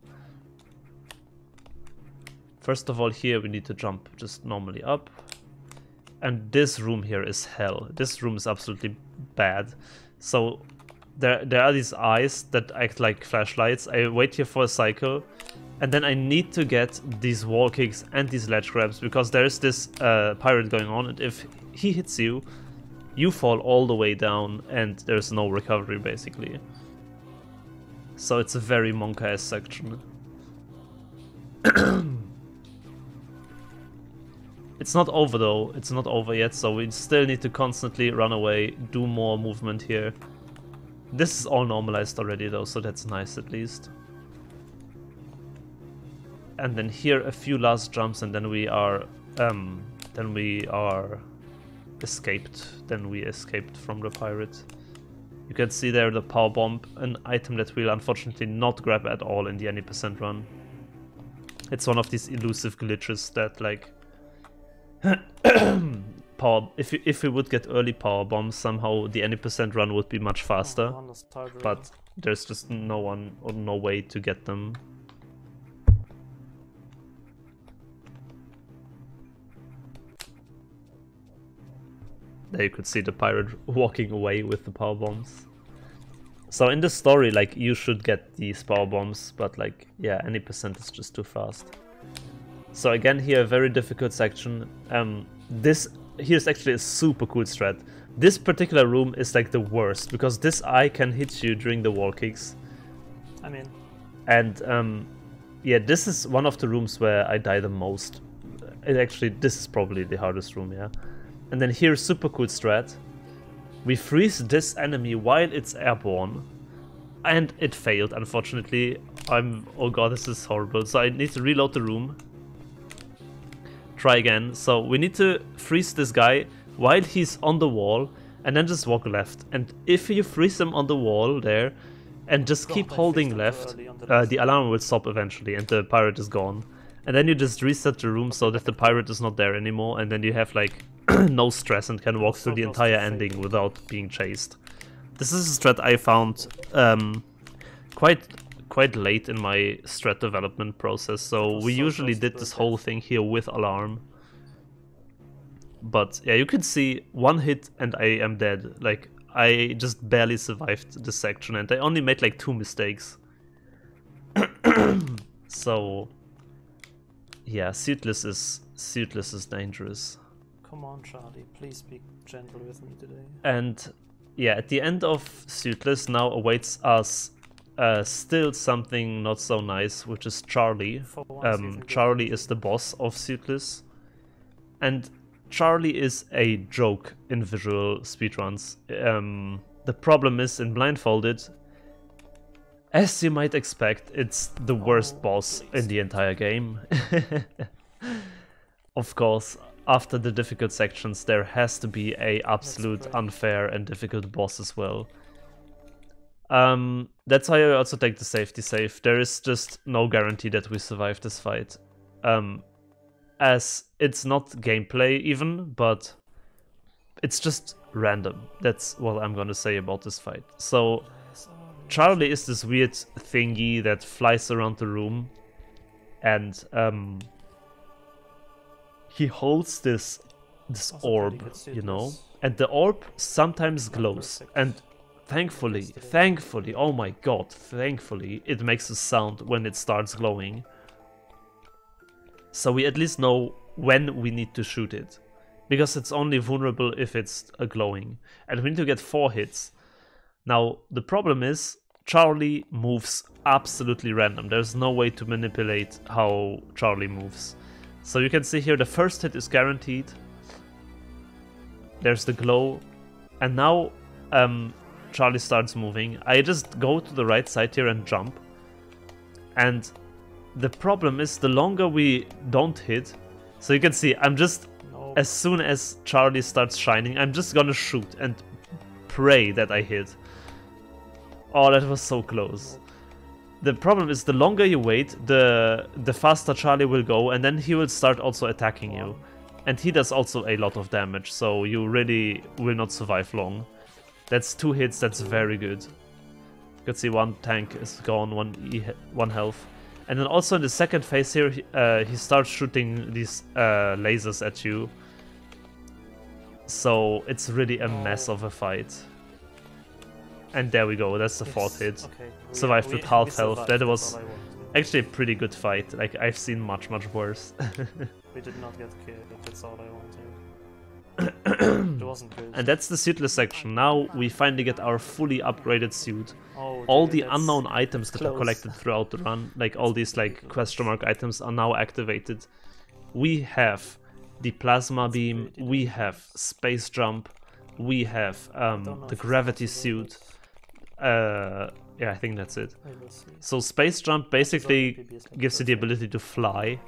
S1: First of all, here we need to jump just normally up. And this room here is hell. This room is absolutely bad. So there are these eyes that act like flashlights. I wait here for a cycle, and then I need to get these wall kicks and these ledge grabs because there's this pirate going on, and if he hits you, you fall all the way down and there's no recovery basically. So it's a very monk-ass section. It's not over though, it's not over yet, so we still need to constantly run away, do more movement here. This is all normalized already though, so that's nice at least. And then here a few last jumps and then we are escaped. Then we escaped from the pirate. You can see there the power bomb, an item that we'll unfortunately not grab at all in the any percent run. It's one of these elusive glitches that like if we would get early power bombs, somehow the any percent run would be much faster. But there's just no one or no way to get them. there you could see the pirate walking away with the power bombs. So in the story, like, you should get these power bombs, but like, yeah, any percent is just too fast. So again, here a very difficult section. Here's actually a super cool strat. This particular room is like the worst because this eye can hit you during the wall kicks.
S2: I mean,
S1: and yeah, this is one of the rooms where I die the most. This is probably the hardest room, yeah. And then here's super cool strat. We freeze this enemy while it's airborne, and it failed, unfortunately. Oh god, this is horrible. So I need to reload the room. Try again. So we need to freeze this guy while he's on the wall, and then just walk left. And if you freeze him on the wall there, and just keep holding left, the alarm will stop eventually, and the pirate is gone. And then you just reset the room so that the pirate is not there anymore, and then you have like no stress and can walk through the entire ending without being chased. This is a strat I found quite late in my strat development process, so we usually did this whole thing here with alarm. But yeah, you can see one hit and I am dead. Like, I just barely survived this section and I only made like 2 mistakes. So yeah, suitless is dangerous.
S2: Come on, Charlie, please be gentle with me today.
S1: And yeah, at the end of suitless now awaits us still something not so nice, which is Charlie. Charlie is the boss of suitless, and Charlie is a joke in visual speedruns. The problem is in Blindfolded, as you might expect, it's the worst boss in the entire game. Of course, after the difficult sections, there has to be a absolute unfair and difficult boss as well. That's why I also take the safety save. There is just no guarantee that we survive this fight. As it's not gameplay even, but it's just random. That's what I'm gonna say about this fight. So Charlie is this weird thingy that flies around the room, and he holds this orb, you know, and the orb sometimes glows, and thankfully, oh my god, thankfully, it makes a sound when it starts glowing. So we at least know when we need to shoot it, because it's only vulnerable if it's glowing, and we need to get 4 hits. Now, the problem is, Charlie moves absolutely random. There's no way to manipulate how Charlie moves. So you can see here the first hit is guaranteed. There's the glow, and now Charlie starts moving. I just go to the right side here and jump. And the problem is, the longer we don't hit, so you can see I'm just, as soon as Charlie starts shining, I'm just gonna shoot and pray that I hit. Oh, that was so close. The problem is, the longer you wait, the faster Charlie will go, and then he will start also attacking you. And he does also a lot of damage, so you really will not survive long. That's 2 hits, that's very good. You can see 1 tank is gone, 1 health. And then also in the second phase here, he starts shooting these lasers at you. So it's really a mess of a fight. And there we go, that's the 4th hit. Okay. Survived with half health. That was actually a pretty good fight. Like, I've seen much worse.
S2: We did not get killed, that's all I wanted. It wasn't good.
S1: And that's the suitless section. Now we finally get our fully upgraded suit. All the unknown items that are collected throughout the run, like all these like question mark items, are now activated. We have the plasma beam, we have space jump, we have the gravity suit. Yeah, I think that's it. So space jump basically gives you the ability to fly.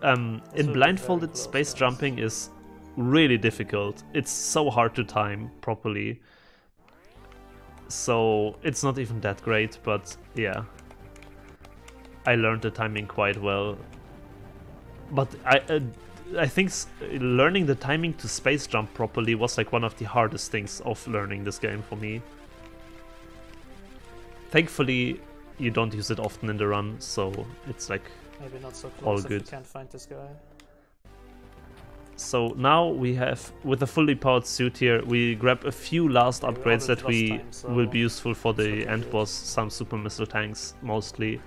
S1: In Blindfolded, space jumping is really difficult. It's so hard to time properly. So it's not even that great, but yeah. I learned the timing quite well. But I think learning the timing to space jump properly was like one of the hardest things of learning this game for me. Thankfully, you don't use it often in the run, so it's like
S2: maybe not so close
S1: all
S2: if
S1: good.
S2: You can't find this guy.
S1: So now we have, with a fully powered suit here, we grab a few last upgrades that will be useful for the end boss, some super missile tanks mostly.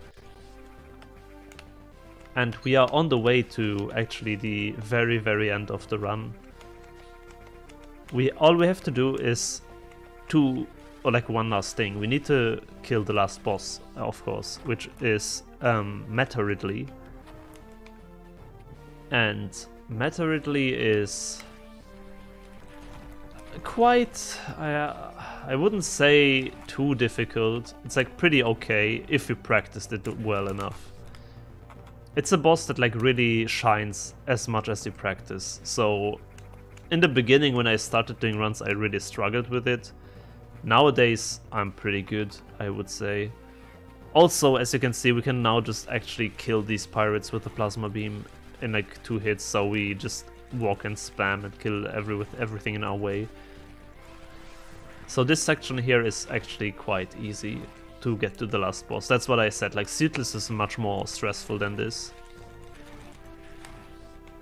S1: And we are on the way to actually the very end of the run. All we have to do is one last thing. We need to kill the last boss, of course, which is Meta Ridley. And Meta Ridley is quite, I wouldn't say too difficult. It's like pretty okay if you practiced it well enough. It's a boss that like really shines as much as you practice. So in the beginning when I started doing runs, I really struggled with it. Nowadays I'm pretty good, I would say. Also, as you can see, we can now just actually kill these pirates with the plasma beam in like 2 hits, so we just walk and spam and kill everything in our way. So this section here is actually quite easy to get to the last boss. That's what I said, like Suitless is much more stressful than this.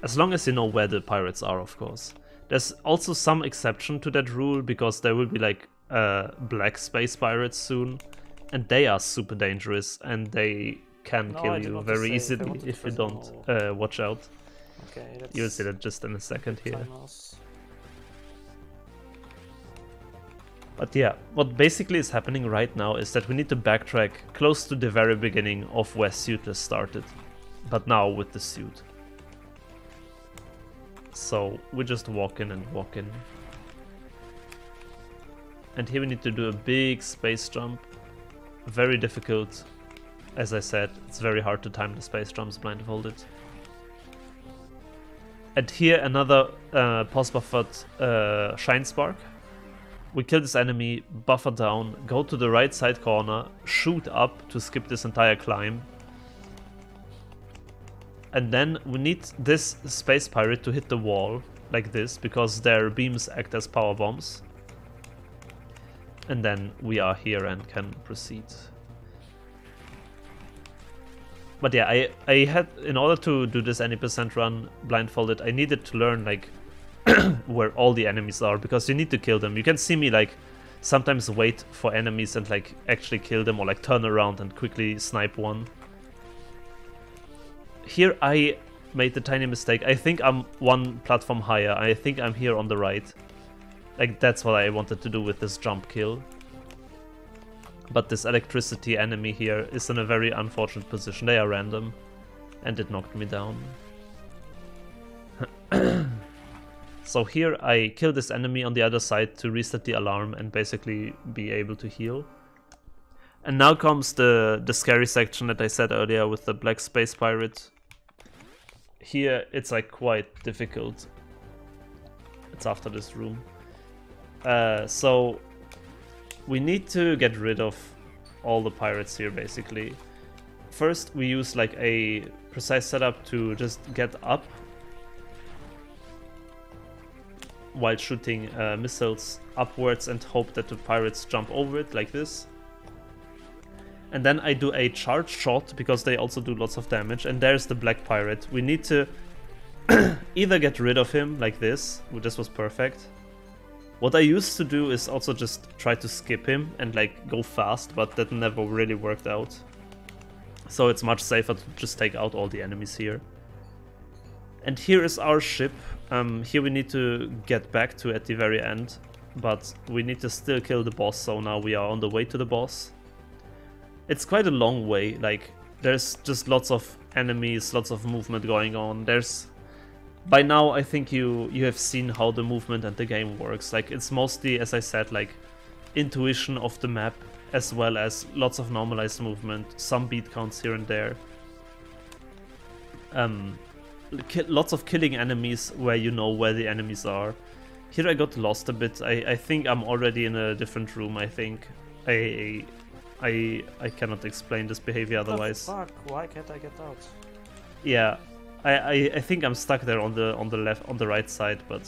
S1: As long as you know where the pirates are, of course. There's also some exception to that rule, because there will be like black space pirates soon, and they are super dangerous and they can kill you very easily if you don't watch out.
S2: Okay,
S1: you'll see that just in a second here. But yeah, what basically is happening right now is that we need to backtrack close to the very beginning of where Suitless started, but now with the suit. So we just walk in and walk in. And here we need to do a big space jump. Very difficult. As I said, it's very hard to time the space jumps blindfolded. And here another pulse-buffered Shine Spark. We kill this enemy, buffer down, go to the right side corner, shoot up to skip this entire climb. And then we need this space pirate to hit the wall, like this, because their beams act as power bombs. And then we are here and can proceed. But yeah, I had, in order to do this any percent run blindfolded, I needed to learn like where all the enemies are, because you need to kill them. You can see me like sometimes wait for enemies and like actually kill them, or like turn around and quickly snipe one. Here I made the tiny mistake. I think I'm one platform higher. I think I'm here on the right. Like that's what I wanted to do with this jump kill. But this electricity enemy here is in a very unfortunate position. They are random, and it knocked me down. So here I kill this enemy on the other side to reset the alarm and basically be able to heal. And now comes the scary section that I said earlier with the black space pirate. Here it's like quite difficult. It's after this room. So we need to get rid of all the pirates here basically. First we use like a precise setup to just get up while shooting missiles upwards and hope that the pirates jump over it like this. And then I do a charge shot because they also do lots of damage, and there's the black pirate. We need to either get rid of him like this, this was perfect. What I used to do is also just try to skip him and like go fast, but that never really worked out. So it's much safer to just take out all the enemies here. And here is our ship. Here we need to get back to at the very end, but we need to still kill the boss, so now we are on the way to the boss. It's quite a long way, like there's just lots of enemies, lots of movement going on. By now I think you have seen how the movement and the game works. Like it's mostly, as I said, like intuition of the map, as well as lots of normalized movement, some beat counts here and there. Lots of killing enemies where you know where the enemies are. Here I got lost a bit. I think I'm already in a different room, I think. I cannot explain this behavior otherwise.
S2: What the fuck? Why can't I get out?
S1: Yeah, I think I'm stuck there on the right side, but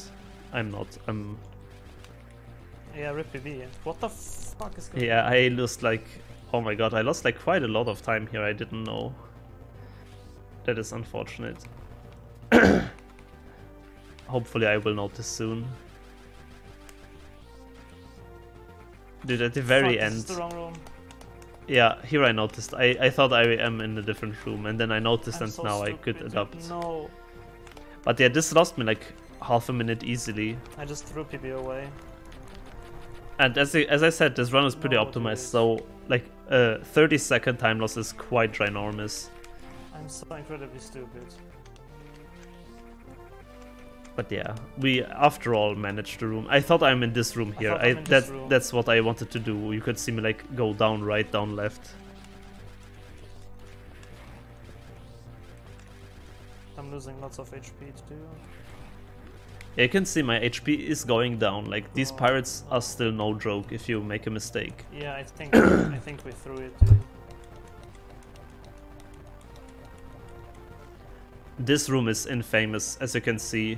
S1: I'm not.
S2: Yeah, rip PB. What the fuck is going on?
S1: Yeah, I lost like, oh my god, I lost like quite a lot of time here. I didn't know. That is unfortunate. hopefully I will notice soon. Dude, at the very
S2: Fuck,
S1: end.
S2: this is the wrong room.
S1: Yeah, here I noticed. I thought I am in a different room, and then I noticed,
S2: I'm
S1: and
S2: so
S1: now I
S2: stupid,
S1: could
S2: dude.
S1: adapt.
S2: No.
S1: But yeah, this lost me like half a minute easily.
S2: I just threw PB away.
S1: And as I said, this run is pretty
S2: No,
S1: optimized,
S2: dude.
S1: so like 30-second time loss is quite ginormous.
S2: I'm so incredibly stupid.
S1: But yeah, we after all managed the room. I thought I'm in this room here. That's what I wanted to do. You could see me like go down right, down left.
S2: I'm losing lots of HP too.
S1: Yeah, you can see my HP is going down. Like these pirates are still no joke if you make a mistake.
S2: Yeah, I think I think we threw it too.
S1: This room is infamous, as you can see.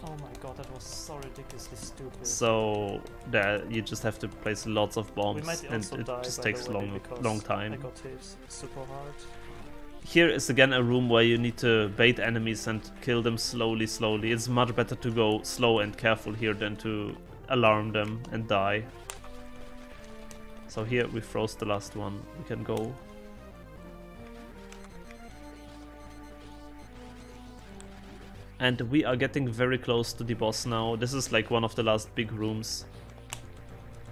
S2: Oh my god, that was so ridiculously stupid.
S1: So there, you just have to place lots of
S2: We
S1: bombs,
S2: might
S1: and
S2: also
S1: it
S2: die,
S1: just
S2: by the
S1: takes
S2: way,
S1: long
S2: because
S1: time.
S2: I got hit super hard.
S1: Here is again a room where you need to bait enemies and kill them slowly. It's much better to go slow and careful here than to alarm them and die. So here we froze the last one. We can go. And we are getting very close to the boss now. This is like one of the last big rooms.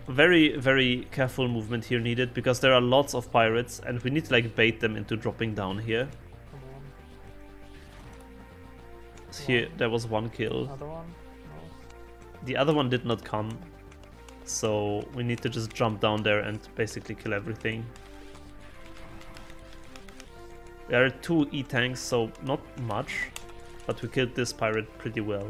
S1: Very, very careful movement here needed, because there are lots of pirates and we need to like bait them into dropping down here.
S2: Come on.
S1: Here there was one kill.
S2: Another one? No.
S1: The other one did not come, so we need to just jump down there and basically kill everything. There are 2 E-tanks, so not much, but we killed this pirate pretty well.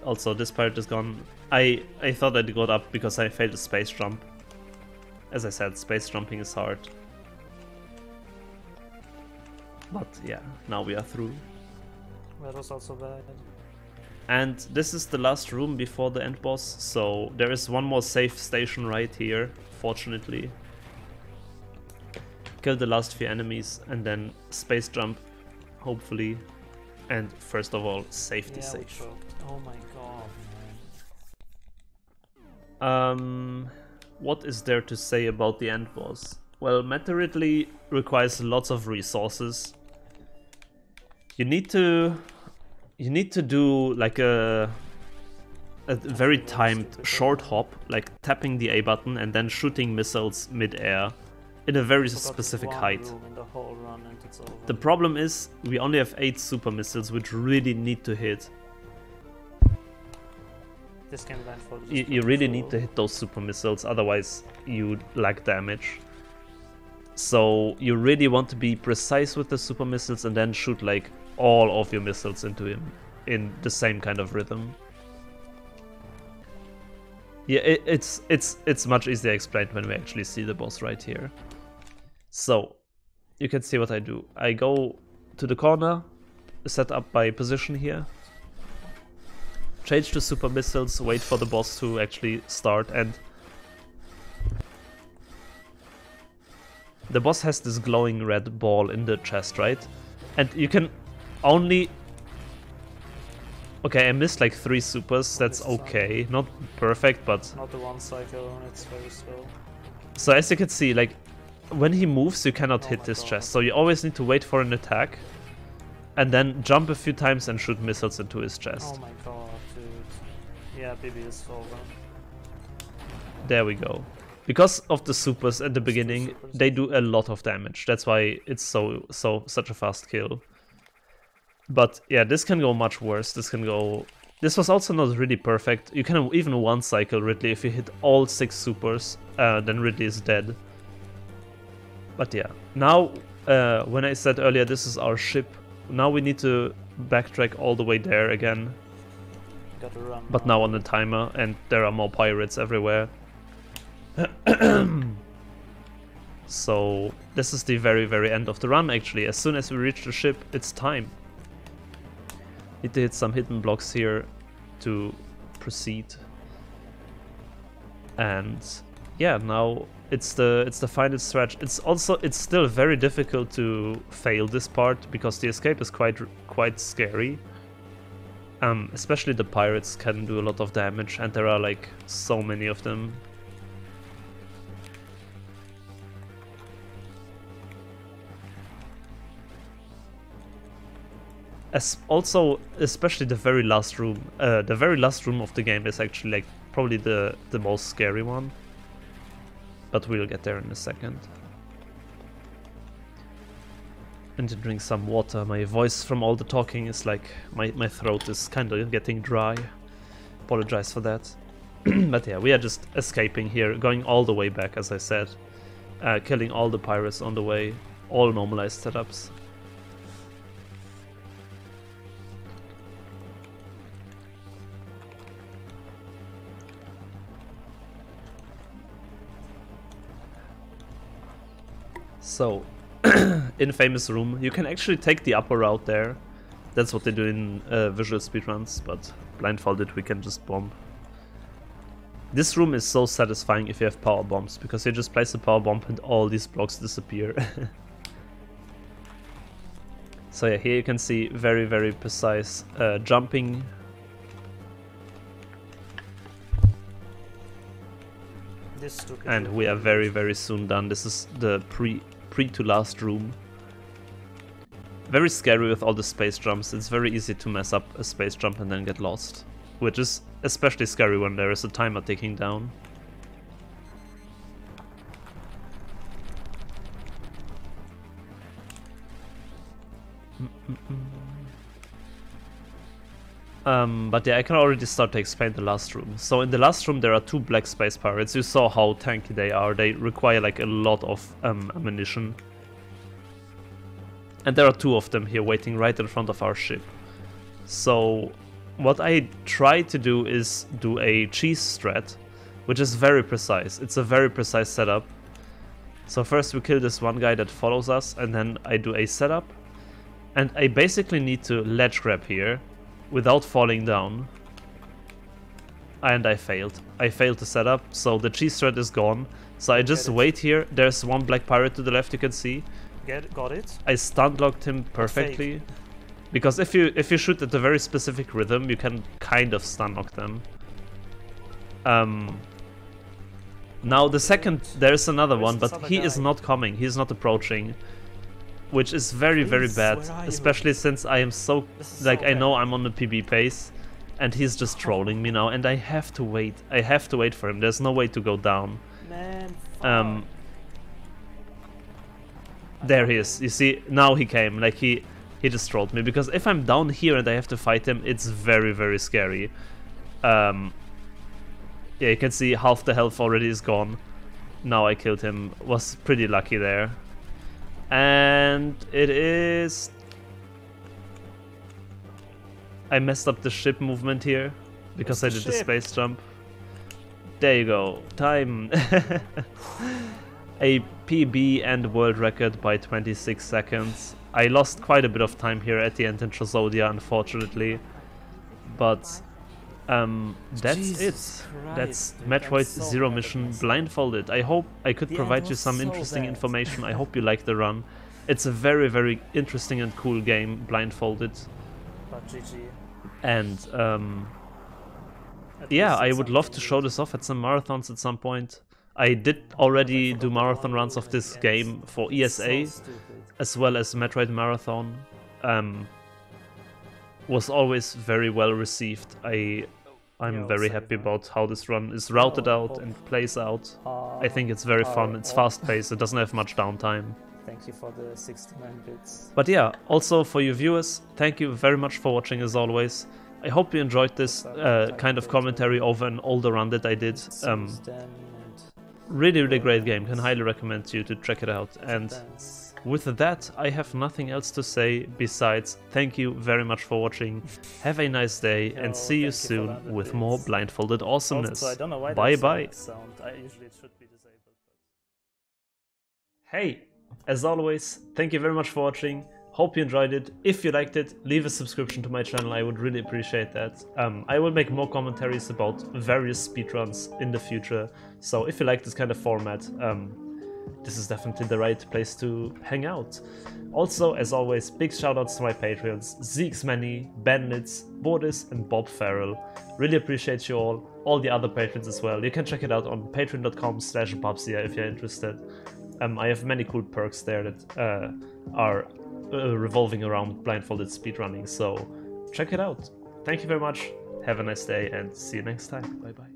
S1: Also, this pirate is gone. I thought I'd got up because I failed a space jump. As I said, space jumping is hard. But yeah, now we are through.
S2: That was also bad.
S1: And this is the last room before the end boss, so there is one more safe station right here, fortunately. Kill the last few enemies and then space jump, hopefully. And first of all, safety
S2: Yeah,
S1: safe.
S2: Oh my god, man.
S1: What is there to say about the end boss? Well, Metroid requires lots of resources. You need to do like a very timed short hop, like tapping the A button and then shooting missiles mid-air in a very specific height. The problem is we only have 8 super missiles, which really need to hit.
S2: This can blindfold.
S1: You really need to hit those super missiles, otherwise you lack damage. So you really want to be precise with the super missiles and then shoot like all of your missiles into him in the same kind of rhythm. Yeah, it's much easier explained when we actually see the boss right here. So you can see what I do. I go to the corner, set up my position here, change to super missiles, wait for the boss to actually start, and the boss has this glowing red ball in the chest, right? And you can only... Okay, I missed like 3 supers, that's okay. Not perfect, but...
S2: Not the one cycle, it's very slow.
S1: So as you can see, like, when he moves, you cannot hit this chest. So you always need to wait for an attack, and then jump a few times and shoot missiles into his chest.
S2: Oh my god, dude. Yeah, BB is over.
S1: There we go. Because of the supers at the beginning, they do a lot of damage. That's why it's such a fast kill. But yeah, this can go much worse. This was also not really perfect. You can even one cycle Ridley if you hit all 6 supers, then Ridley is dead. But yeah, now when I said earlier this is our ship, now we need to backtrack all the way there again.
S2: Gotta run.
S1: But now on the timer, and there are more pirates everywhere. So this is the very, very end of the run actually. As soon as we reach the ship, it's time. Need to hit some hidden blocks here to proceed. And yeah, now it's the final stretch. It's still very difficult to fail this part because the escape is quite scary. Especially the pirates can do a lot of damage, and there are like so many of them. Also, especially the very last room. The very last room of the game is actually like probably the most scary one. But we'll get there in a second. And to drink some water. My voice from all the talking is like my throat is kind of getting dry. Apologize for that. But yeah, we are just escaping here, going all the way back, as I said, killing all the pirates on the way, all normalized setups. So, infamous room. You can actually take the upper route there. That's what they do in visual speedruns, but blindfolded we can just bomb. This room is so satisfying if you have power bombs, because you just place a power bomb and all these blocks disappear. So yeah, here you can see very precise jumping. And we are very soon done. This is the pre to last room. Very scary with all the space jumps. It's very easy to mess up a space jump and then get lost, which is especially scary when there is a timer ticking down. But yeah, I can already start to explain the last room. So in the last room there are two black space pirates. You saw how tanky they are. They require like a lot of ammunition. And there are two of them here waiting right in front of our ship. So what I try to do is do a cheese strat, which is very precise. It's a very precise setup. So first we kill this one guy that follows us, and then I do a setup. And I basically need to ledge grab here without falling down. And I failed. I failed to set up, so the cheese thread is gone. So I just wait here. There's one black pirate to the left, you can see.
S2: Got it.
S1: I stun locked him perfectly. Because if you shoot at a very specific rhythm, you can kind of stun lock them. Now the second, there's another one, but he is not coming. He is not approaching. Which is very bad, especially since I am so, like, I know I'm on the PB pace, and he's just trolling me now, and I have to wait. I have to wait for him. There's no way to go down.
S2: Man,
S1: there he is. You see, now he came. Like, he just trolled me, because if I'm down here and I have to fight him, it's very scary. Yeah, you can see half the health already is gone. Now I killed him. Was pretty lucky there. And it is... I messed up the ship movement here because I did the space jump. There you go. Time. A PB and world record by 26 seconds. I lost quite a bit of time here at the end in Trozodia, unfortunately. But that's
S2: Jesus
S1: it.
S2: Christ,
S1: That's
S2: dude,
S1: Metroid
S2: so
S1: Zero Mission blindfolded. I hope I could provide you some interesting information. I hope you like the run. It's a very interesting and cool game, blindfolded.
S2: But GG.
S1: And yeah, I would love to show this off at some marathons at some point. I did already do marathon runs of this game for ESA, as well as Metroid Marathon. Was always very well received. I'm very happy about how this run is routed out and plays out. I think it's very fun. It's fast-paced. It doesn't have much downtime.
S2: Thank you for the 69 bits.
S1: But yeah, also for you viewers, thank you very much for watching as always. I hope you enjoyed this kind of commentary over an older run that I did. Really great game. Can highly recommend you to check it out. And with that, I have nothing else to say besides thank you very much for watching. Have a nice day and see you soon with more blindfolded awesomeness. Bye bye. Hey, as always, thank you very much for watching. Hope you enjoyed it. If you liked it, leave a subscription to my channel, I would really appreciate that. I will make more commentaries about various speedruns in the future, so if you like this kind of format, this is definitely the right place to hang out. Also, as always, big shoutouts to my Patreons, ZXMany, Benlitz, Boris and Bob Farrell. Really appreciate you all the other patrons as well. You can check it out on patreon.com/Bubzia if you're interested. I have many cool perks there that are revolving around blindfolded speedrunning, so check it out. Thank you very much, have a nice day, and see you next time. Bye bye.